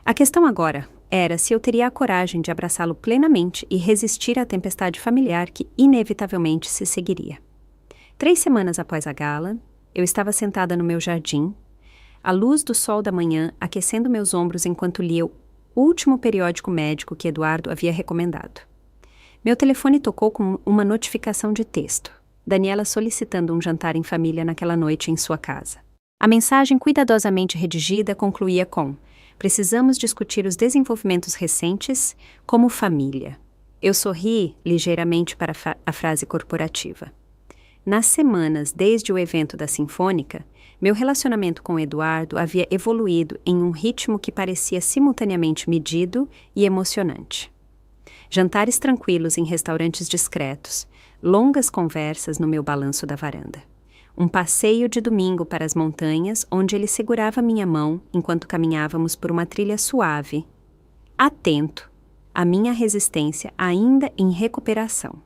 A questão agora era se eu teria a coragem de abraçá-lo plenamente e resistir à tempestade familiar que inevitavelmente se seguiria. 3 semanas após a gala, eu estava sentada no meu jardim, a luz do sol da manhã aquecendo meus ombros enquanto lia o último periódico médico que Eduardo havia recomendado. Meu telefone tocou com uma notificação de texto, Daniela solicitando um jantar em família naquela noite em sua casa. A mensagem cuidadosamente redigida concluía com: precisamos discutir os desenvolvimentos recentes como família. Eu sorri ligeiramente para a frase corporativa. Nas semanas desde o evento da Sinfônica, Meu relacionamento com Eduardo havia evoluído em um ritmo que parecia simultaneamente medido e emocionante. Jantares tranquilos em restaurantes discretos, longas conversas no meu balanço da varanda. Um passeio de domingo para as montanhas, onde ele segurava minha mão enquanto caminhávamos por uma trilha suave, atento à minha resistência ainda em recuperação.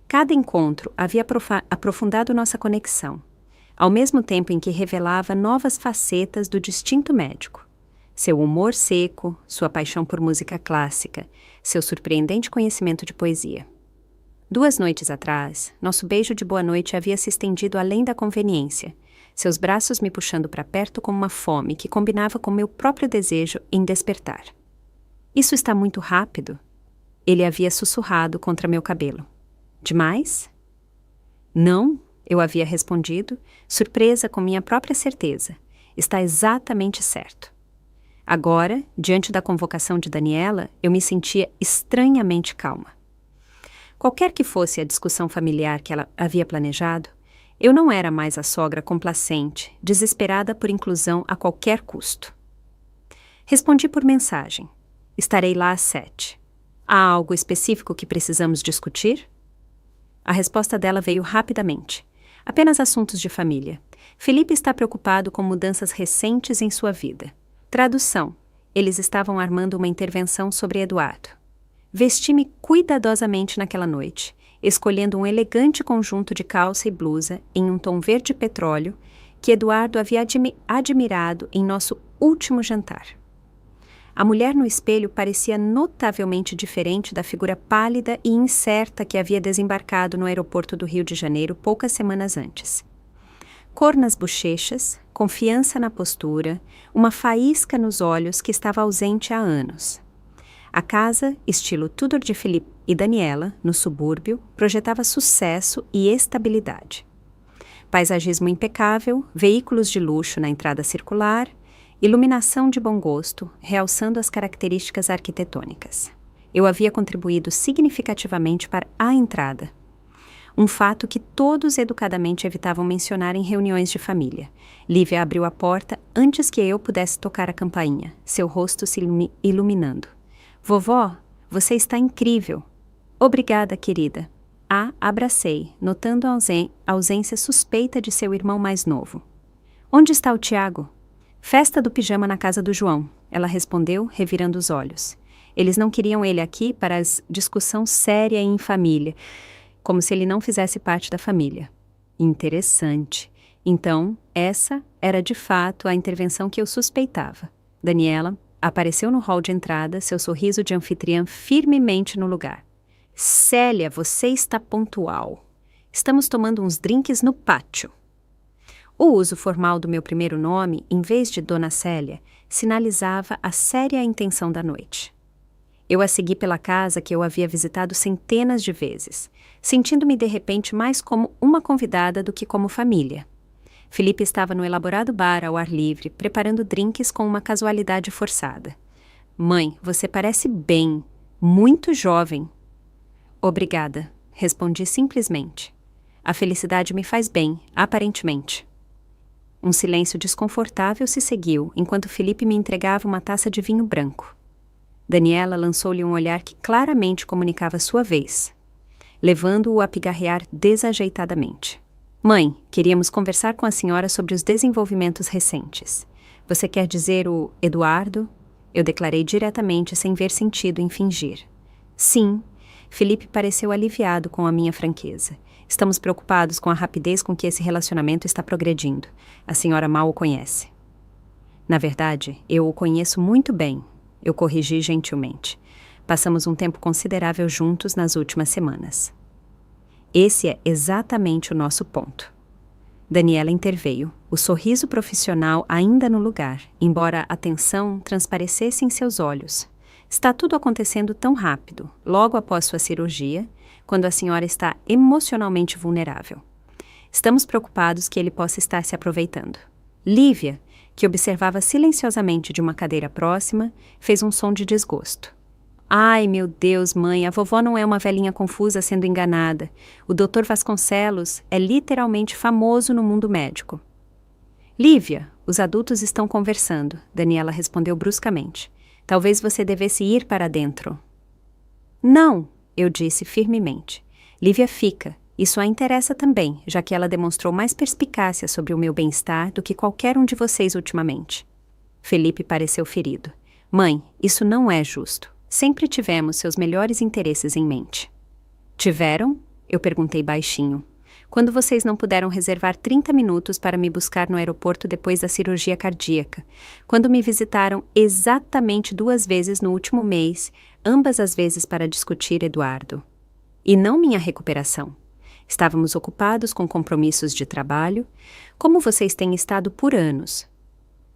Cada encontro havia aprofundado nossa conexão, ao mesmo tempo em que revelava novas facetas do distinto médico. Seu humor seco, sua paixão por música clássica, seu surpreendente conhecimento de poesia. 2 noites atrás, nosso beijo de boa noite havia se estendido além da conveniência, seus braços me puxando para perto com uma fome que combinava com meu próprio desejo em despertar. Isso está muito rápido, ele havia sussurrado contra meu cabelo. Demais? Não, eu havia respondido, surpresa com minha própria certeza. Está exatamente certo. Agora, diante da convocação de Daniela, eu me sentia estranhamente calma. Qualquer que fosse a discussão familiar que ela havia planejado, eu não era mais a sogra complacente, desesperada por inclusão a qualquer custo. Respondi por mensagem. Estarei lá às 7. Há algo específico que precisamos discutir? A resposta dela veio rapidamente. Apenas assuntos de família. Felipe está preocupado com mudanças recentes em sua vida. Tradução. Eles estavam armando uma intervenção sobre Eduardo. Vesti-me cuidadosamente naquela noite, escolhendo um elegante conjunto de calça e blusa em um tom verde petróleo que Eduardo havia admirado em nosso último jantar. A mulher no espelho parecia notavelmente diferente da figura pálida e incerta que havia desembarcado no aeroporto do Rio de Janeiro poucas semanas antes. Cor nas bochechas, confiança na postura, uma faísca nos olhos que estava ausente há anos. A casa, estilo Tudor de Felipe e Daniela, no subúrbio, projetava sucesso e estabilidade. Paisagismo impecável, veículos de luxo na entrada circular, iluminação de bom gosto, realçando as características arquitetônicas. Eu havia contribuído significativamente para a entrada. Um fato que todos educadamente evitavam mencionar em reuniões de família. Lívia abriu a porta antes que eu pudesse tocar a campainha, seu rosto se iluminando. Vovó, você está incrível. Obrigada, querida. A abracei, notando a ausência suspeita de seu irmão mais novo. Onde está o Tiago? Festa do pijama na casa do João, ela respondeu, revirando os olhos. Eles não queriam ele aqui para a discussão séria em família, como se ele não fizesse parte da família. Interessante. Então, essa era de fato a intervenção que eu suspeitava. Daniela apareceu no hall de entrada, seu sorriso de anfitriã firmemente no lugar. Célia, você está pontual. Estamos tomando uns drinks no pátio. O uso formal do meu primeiro nome, em vez de Dona Célia, sinalizava a séria intenção da noite. Eu a segui pela casa que eu havia visitado centenas de vezes, sentindo-me de repente mais como uma convidada do que como família. Felipe estava no elaborado bar ao ar livre, preparando drinks com uma casualidade forçada. Mãe, você parece bem, muito jovem. Obrigada, respondi simplesmente. A felicidade me faz bem, aparentemente. Um silêncio desconfortável se seguiu enquanto Felipe me entregava uma taça de vinho branco. Daniela lançou-lhe um olhar que claramente comunicava sua vez, levando-o a pigarrear desajeitadamente. Mãe, queríamos conversar com a senhora sobre os desenvolvimentos recentes. Você quer dizer o Eduardo? Eu declarei diretamente, sem ver sentido em fingir. Sim. Felipe pareceu aliviado com a minha franqueza. Estamos preocupados com a rapidez com que esse relacionamento está progredindo. A senhora mal o conhece. Na verdade, eu o conheço muito bem. Eu corrigi gentilmente. Passamos um tempo considerável juntos nas últimas semanas. Esse é exatamente o nosso ponto. Daniela interveio, o sorriso profissional ainda no lugar, embora a tensão transparecesse em seus olhos. Está tudo acontecendo tão rápido, logo após sua cirurgia, quando a senhora está emocionalmente vulnerável. Estamos preocupados que ele possa estar se aproveitando. Lívia, que observava silenciosamente de uma cadeira próxima, fez um som de desgosto. Ai, meu Deus, mãe, a vovó não é uma velhinha confusa sendo enganada. O Dr. Vasconcelos é literalmente famoso no mundo médico. Lívia, os adultos estão conversando, Daniela respondeu bruscamente. Talvez você devesse ir para dentro. Não, eu disse firmemente. Lívia fica. Isso a interessa também, já que ela demonstrou mais perspicácia sobre o meu bem-estar do que qualquer um de vocês ultimamente. Felipe pareceu ferido. Mãe, isso não é justo. Sempre tivemos seus melhores interesses em mente. Tiveram? Eu perguntei baixinho. Quando vocês não puderam reservar 30 minutos para me buscar no aeroporto depois da cirurgia cardíaca. Quando me visitaram exatamente 2 vezes no último mês, ambas as vezes para discutir Eduardo. E não minha recuperação. Estávamos ocupados com compromissos de trabalho, como vocês têm estado por anos.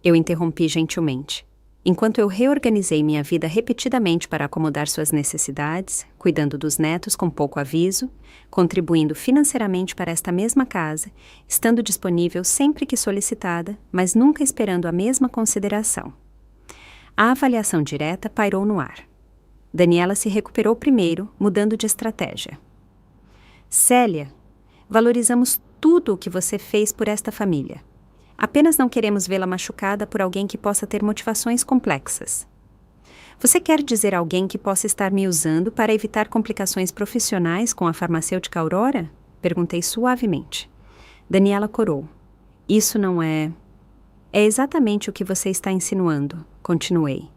Eu interrompi gentilmente. Enquanto eu reorganizei minha vida repetidamente para acomodar suas necessidades, cuidando dos netos com pouco aviso, contribuindo financeiramente para esta mesma casa, estando disponível sempre que solicitada, mas nunca esperando a mesma consideração. A avaliação direta pairou no ar. Daniela se recuperou primeiro, mudando de estratégia. Célia, valorizamos tudo o que você fez por esta família. Apenas não queremos vê-la machucada por alguém que possa ter motivações complexas. Você quer dizer alguém que possa estar me usando para evitar complicações profissionais com a farmacêutica Aurora? Perguntei suavemente. Daniela corou. Isso não é... É exatamente o que você está insinuando, continuei.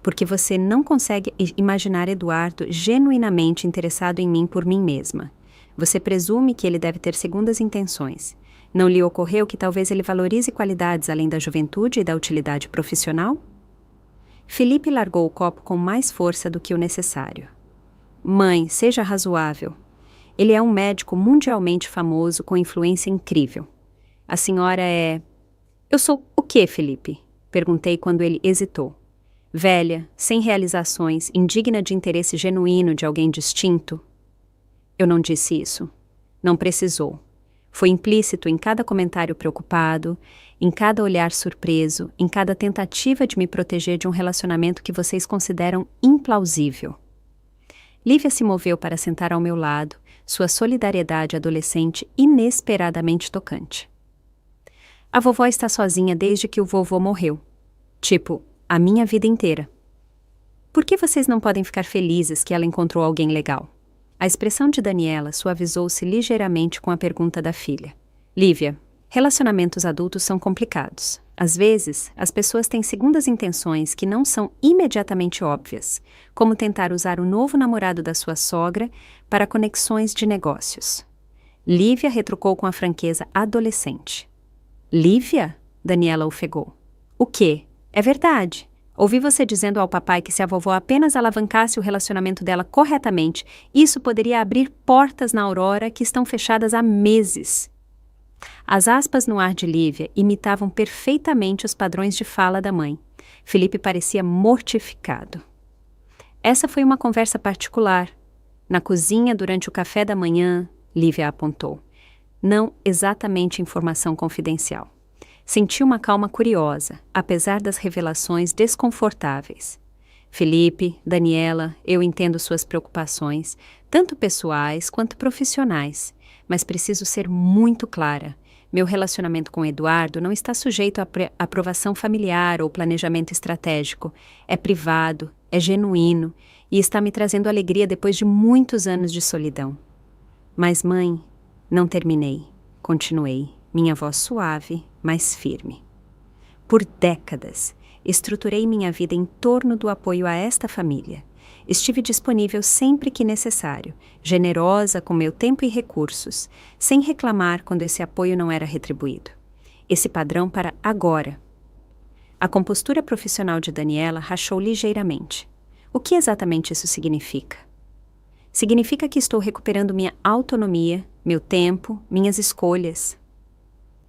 Porque você não consegue imaginar Eduardo genuinamente interessado em mim por mim mesma. Você presume que ele deve ter segundas intenções. Não lhe ocorreu que talvez ele valorize qualidades além da juventude e da utilidade profissional? Felipe largou o copo com mais força do que o necessário. Mãe, seja razoável. Ele é um médico mundialmente famoso com influência incrível. A senhora é... Eu sou o quê, Felipe? Perguntei quando ele hesitou. Velha, sem realizações, indigna de interesse genuíno de alguém distinto? Eu não disse isso. Não precisou. Foi implícito em cada comentário preocupado, em cada olhar surpreso, em cada tentativa de me proteger de um relacionamento que vocês consideram implausível. Lívia se moveu para sentar ao meu lado, sua solidariedade adolescente inesperadamente tocante. A vovó está sozinha desde que o vovô morreu. Tipo, a minha vida inteira. Por que vocês não podem ficar felizes que ela encontrou alguém legal? A expressão de Daniela suavizou-se ligeiramente com a pergunta da filha. Lívia, relacionamentos adultos são complicados. Às vezes, as pessoas têm segundas intenções que não são imediatamente óbvias, como tentar usar o novo namorado da sua sogra para conexões de negócios. Lívia retrucou com a franqueza adolescente. Lívia? Daniela ofegou. O quê? É verdade. Ouvi você dizendo ao papai que se a vovó apenas alavancasse o relacionamento dela corretamente, isso poderia abrir portas na Aurora que estão fechadas há meses. As aspas no ar de Lívia imitavam perfeitamente os padrões de fala da mãe. Felipe parecia mortificado. Essa foi uma conversa particular. Na cozinha, durante o café da manhã, Lívia apontou. Não exatamente informação confidencial. Senti uma calma curiosa, apesar das revelações desconfortáveis. Felipe, Daniela, eu entendo suas preocupações, tanto pessoais quanto profissionais, mas preciso ser muito clara. Meu relacionamento com Eduardo não está sujeito a aprovação familiar ou planejamento estratégico. É privado, é genuíno e está me trazendo alegria depois de muitos anos de solidão. Mas, mãe, não terminei. Continuei, minha voz suave, mas firme. Por décadas, estruturei minha vida em torno do apoio a esta família. Estive disponível sempre que necessário, generosa com meu tempo e recursos, sem reclamar quando esse apoio não era retribuído. Esse padrão para agora. A compostura profissional de Daniela rachou ligeiramente. O que exatamente isso significa? Significa que estou recuperando minha autonomia, meu tempo, minhas escolhas.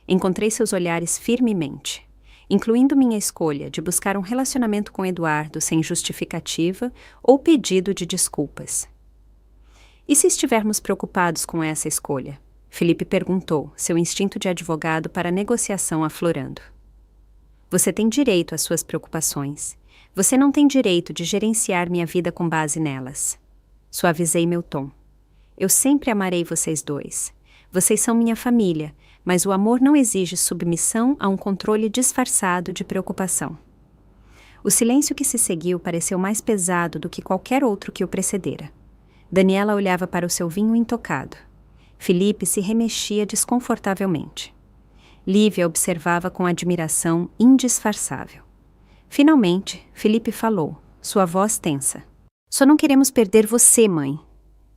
Encontrei seus olhares firmemente, incluindo minha escolha de buscar um relacionamento com Eduardo sem justificativa ou pedido de desculpas. E se estivermos preocupados com essa escolha? Felipe perguntou, seu instinto de advogado para a negociação aflorando. Você tem direito às suas preocupações. Você não tem direito de gerenciar minha vida com base nelas. Suavizei meu tom. Eu sempre amarei vocês dois. Vocês são minha família, mas o amor não exige submissão a um controle disfarçado de preocupação. O silêncio que se seguiu pareceu mais pesado do que qualquer outro que o precedera. Daniela olhava para o seu vinho intocado. Felipe se remexia desconfortavelmente. Lívia observava com admiração indisfarçável. Finalmente, Felipe falou, sua voz tensa. Só não queremos perder você, mãe.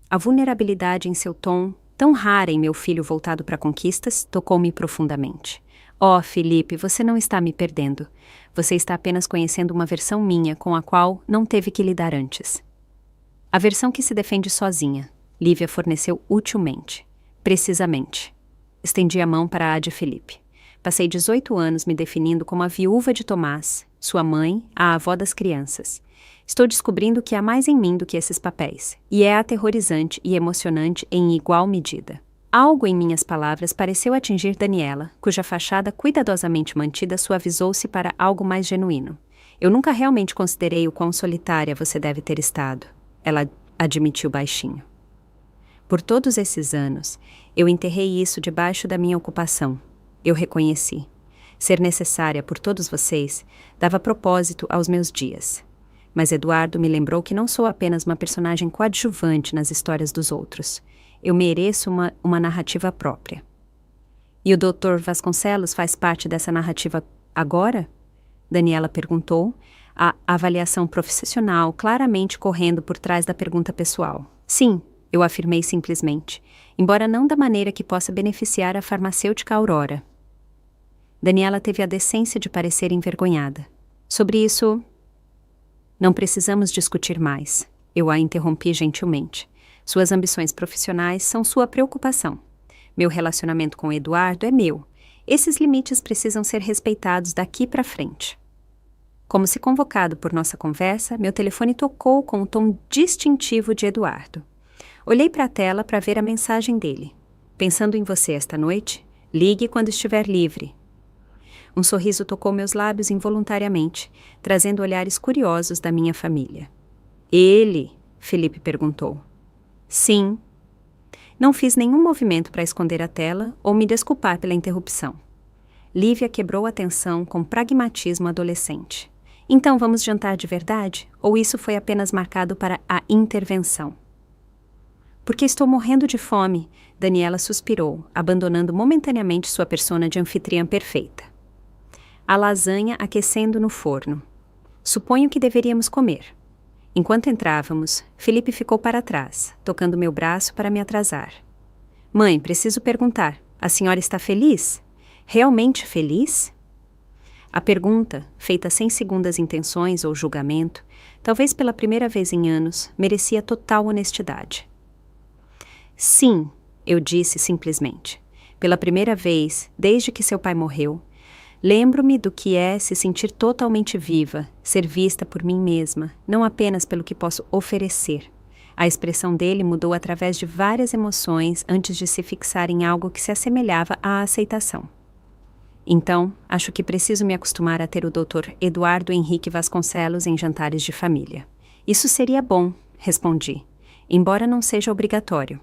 A vulnerabilidade em seu tom, tão rara em meu filho voltado para conquistas, tocou-me profundamente. Oh, Felipe, você não está me perdendo. Você está apenas conhecendo uma versão minha com a qual não teve que lidar antes. A versão que se defende sozinha, Lívia forneceu utilmente. Precisamente. Estendi a mão para a de Felipe. Passei 18 anos me definindo como a viúva de Tomás, sua mãe, a avó das crianças. Estou descobrindo que há mais em mim do que esses papéis, e é aterrorizante e emocionante em igual medida. Algo em minhas palavras pareceu atingir Daniela, cuja fachada cuidadosamente mantida suavizou-se para algo mais genuíno. Eu nunca realmente considerei o quão solitária você deve ter estado, ela admitiu baixinho. Por todos esses anos, eu enterrei isso debaixo da minha ocupação. Eu reconheci. Ser necessária por todos vocês dava propósito aos meus dias. Mas Eduardo me lembrou que não sou apenas uma personagem coadjuvante nas histórias dos outros. Eu mereço uma narrativa própria. E o Dr. Vasconcelos faz parte dessa narrativa agora? Daniela perguntou, a avaliação profissional claramente correndo por trás da pergunta pessoal. Sim, eu afirmei simplesmente, embora não da maneira que possa beneficiar a farmacêutica Aurora. Daniela teve a decência de parecer envergonhada. Sobre isso, não precisamos discutir mais. Eu a interrompi gentilmente. Suas ambições profissionais são sua preocupação. Meu relacionamento com Eduardo é meu. Esses limites precisam ser respeitados daqui para frente. Como se convocado por nossa conversa, meu telefone tocou com o tom distintivo de Eduardo. Olhei para a tela para ver a mensagem dele. Pensando em você esta noite, ligue quando estiver livre. Um sorriso tocou meus lábios involuntariamente, trazendo olhares curiosos da minha família. Ele? Felipe perguntou. Sim. Não fiz nenhum movimento para esconder a tela ou me desculpar pela interrupção. Lívia quebrou a tensão com pragmatismo adolescente. Então vamos jantar de verdade? Ou isso foi apenas marcado para a intervenção? Porque estou morrendo de fome, Daniela suspirou, abandonando momentaneamente sua persona de anfitriã perfeita. A lasanha aquecendo no forno. Suponho que deveríamos comer. Enquanto entrávamos, Felipe ficou para trás, tocando meu braço para me atrasar. Mãe, preciso perguntar, a senhora está feliz? Realmente feliz? A pergunta, feita sem segundas intenções ou julgamento, talvez pela primeira vez em anos, merecia total honestidade. Sim, eu disse simplesmente. Pela primeira vez, desde que seu pai morreu, lembro-me do que é se sentir totalmente viva, ser vista por mim mesma, não apenas pelo que posso oferecer. A expressão dele mudou através de várias emoções antes de se fixar em algo que se assemelhava à aceitação. Então, acho que preciso me acostumar a ter o Dr. Eduardo Henrique Vasconcelos em jantares de família. Isso seria bom, respondi, embora não seja obrigatório.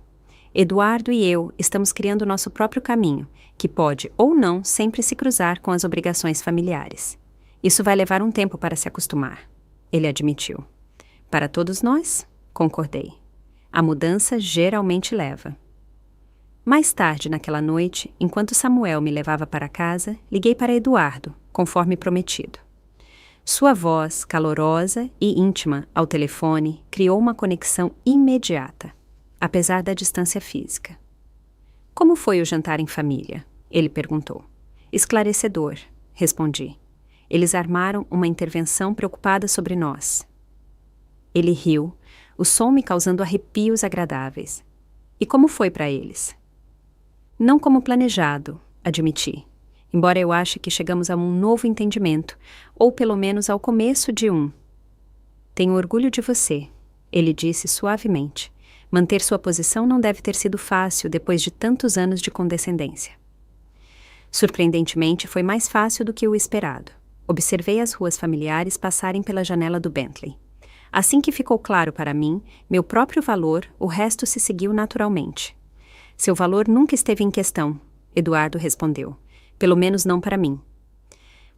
Eduardo e eu estamos criando nosso próprio caminho, que pode ou não sempre se cruzar com as obrigações familiares. Isso vai levar um tempo para se acostumar, ele admitiu. Para todos nós, concordei. A mudança geralmente leva. Mais tarde naquela noite, enquanto Samuel me levava para casa, liguei para Eduardo, conforme prometido. Sua voz, calorosa e íntima ao telefone, criou uma conexão imediata, apesar da distância física. Como foi o jantar em família? Ele perguntou. Esclarecedor, respondi. Eles armaram uma intervenção preocupada sobre nós. Ele riu, o som me causando arrepios agradáveis. E como foi para eles? Não como planejado, admiti, embora eu ache que chegamos a um novo entendimento, ou pelo menos ao começo de um. Tenho orgulho de você, ele disse suavemente. Manter sua posição não deve ter sido fácil depois de tantos anos de condescendência. Surpreendentemente, foi mais fácil do que o esperado. Observei as ruas familiares passarem pela janela do Bentley. Assim que ficou claro para mim, meu próprio valor, o resto se seguiu naturalmente. Seu valor nunca esteve em questão, Eduardo respondeu. Pelo menos não para mim.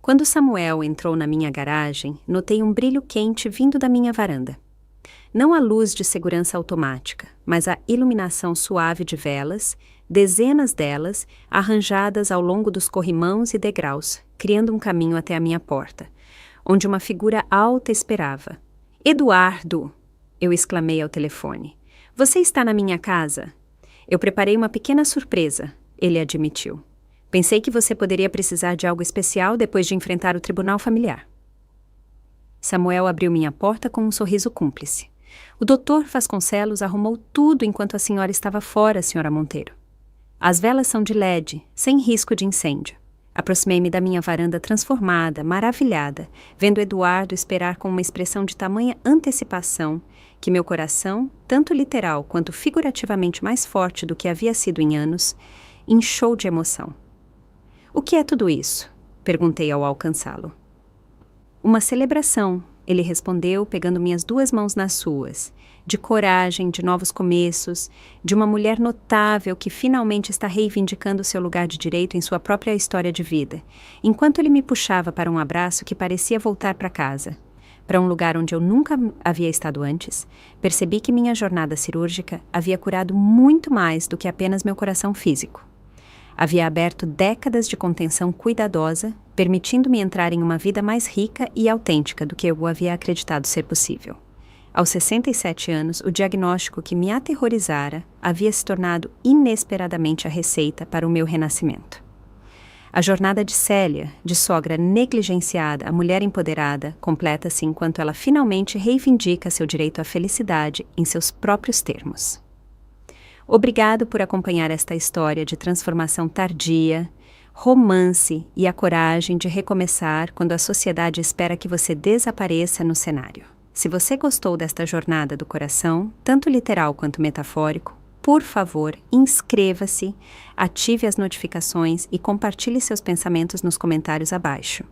Quando Samuel entrou na minha garagem, notei um brilho quente vindo da minha varanda. Não a luz de segurança automática, mas a iluminação suave de velas, dezenas delas, arranjadas ao longo dos corrimãos e degraus, criando um caminho até a minha porta, onde uma figura alta esperava. Eduardo! Eu exclamei ao telefone. Você está na minha casa? Eu preparei uma pequena surpresa, ele admitiu. Pensei que você poderia precisar de algo especial depois de enfrentar o tribunal familiar. Samuel abriu minha porta com um sorriso cúmplice. O Dr. Vasconcelos arrumou tudo enquanto a senhora estava fora, senhora Monteiro. As velas são de LED, sem risco de incêndio. Aproximei-me da minha varanda transformada, maravilhada, vendo Eduardo esperar com uma expressão de tamanha antecipação que meu coração, tanto literal quanto figurativamente mais forte do que havia sido em anos, inchou de emoção. O que é tudo isso? Perguntei ao alcançá-lo. Uma celebração, ele respondeu, pegando minhas 2 mãos nas suas, de coragem, de novos começos, de uma mulher notável que finalmente está reivindicando seu lugar de direito em sua própria história de vida, enquanto ele me puxava para um abraço que parecia voltar para casa. Para um lugar onde eu nunca havia estado antes, percebi que minha jornada cirúrgica havia curado muito mais do que apenas meu coração físico. Havia aberto décadas de contenção cuidadosa, permitindo-me entrar em uma vida mais rica e autêntica do que eu havia acreditado ser possível. Aos 67 anos, o diagnóstico que me aterrorizara havia se tornado inesperadamente a receita para o meu renascimento. A jornada de Célia, de sogra negligenciada a mulher empoderada, completa-se enquanto ela finalmente reivindica seu direito à felicidade em seus próprios termos. Obrigado por acompanhar esta história de transformação tardia, romance e a coragem de recomeçar quando a sociedade espera que você desapareça no cenário. Se você gostou desta jornada do coração, tanto literal quanto metafórico, por favor, inscreva-se, ative as notificações e compartilhe seus pensamentos nos comentários abaixo.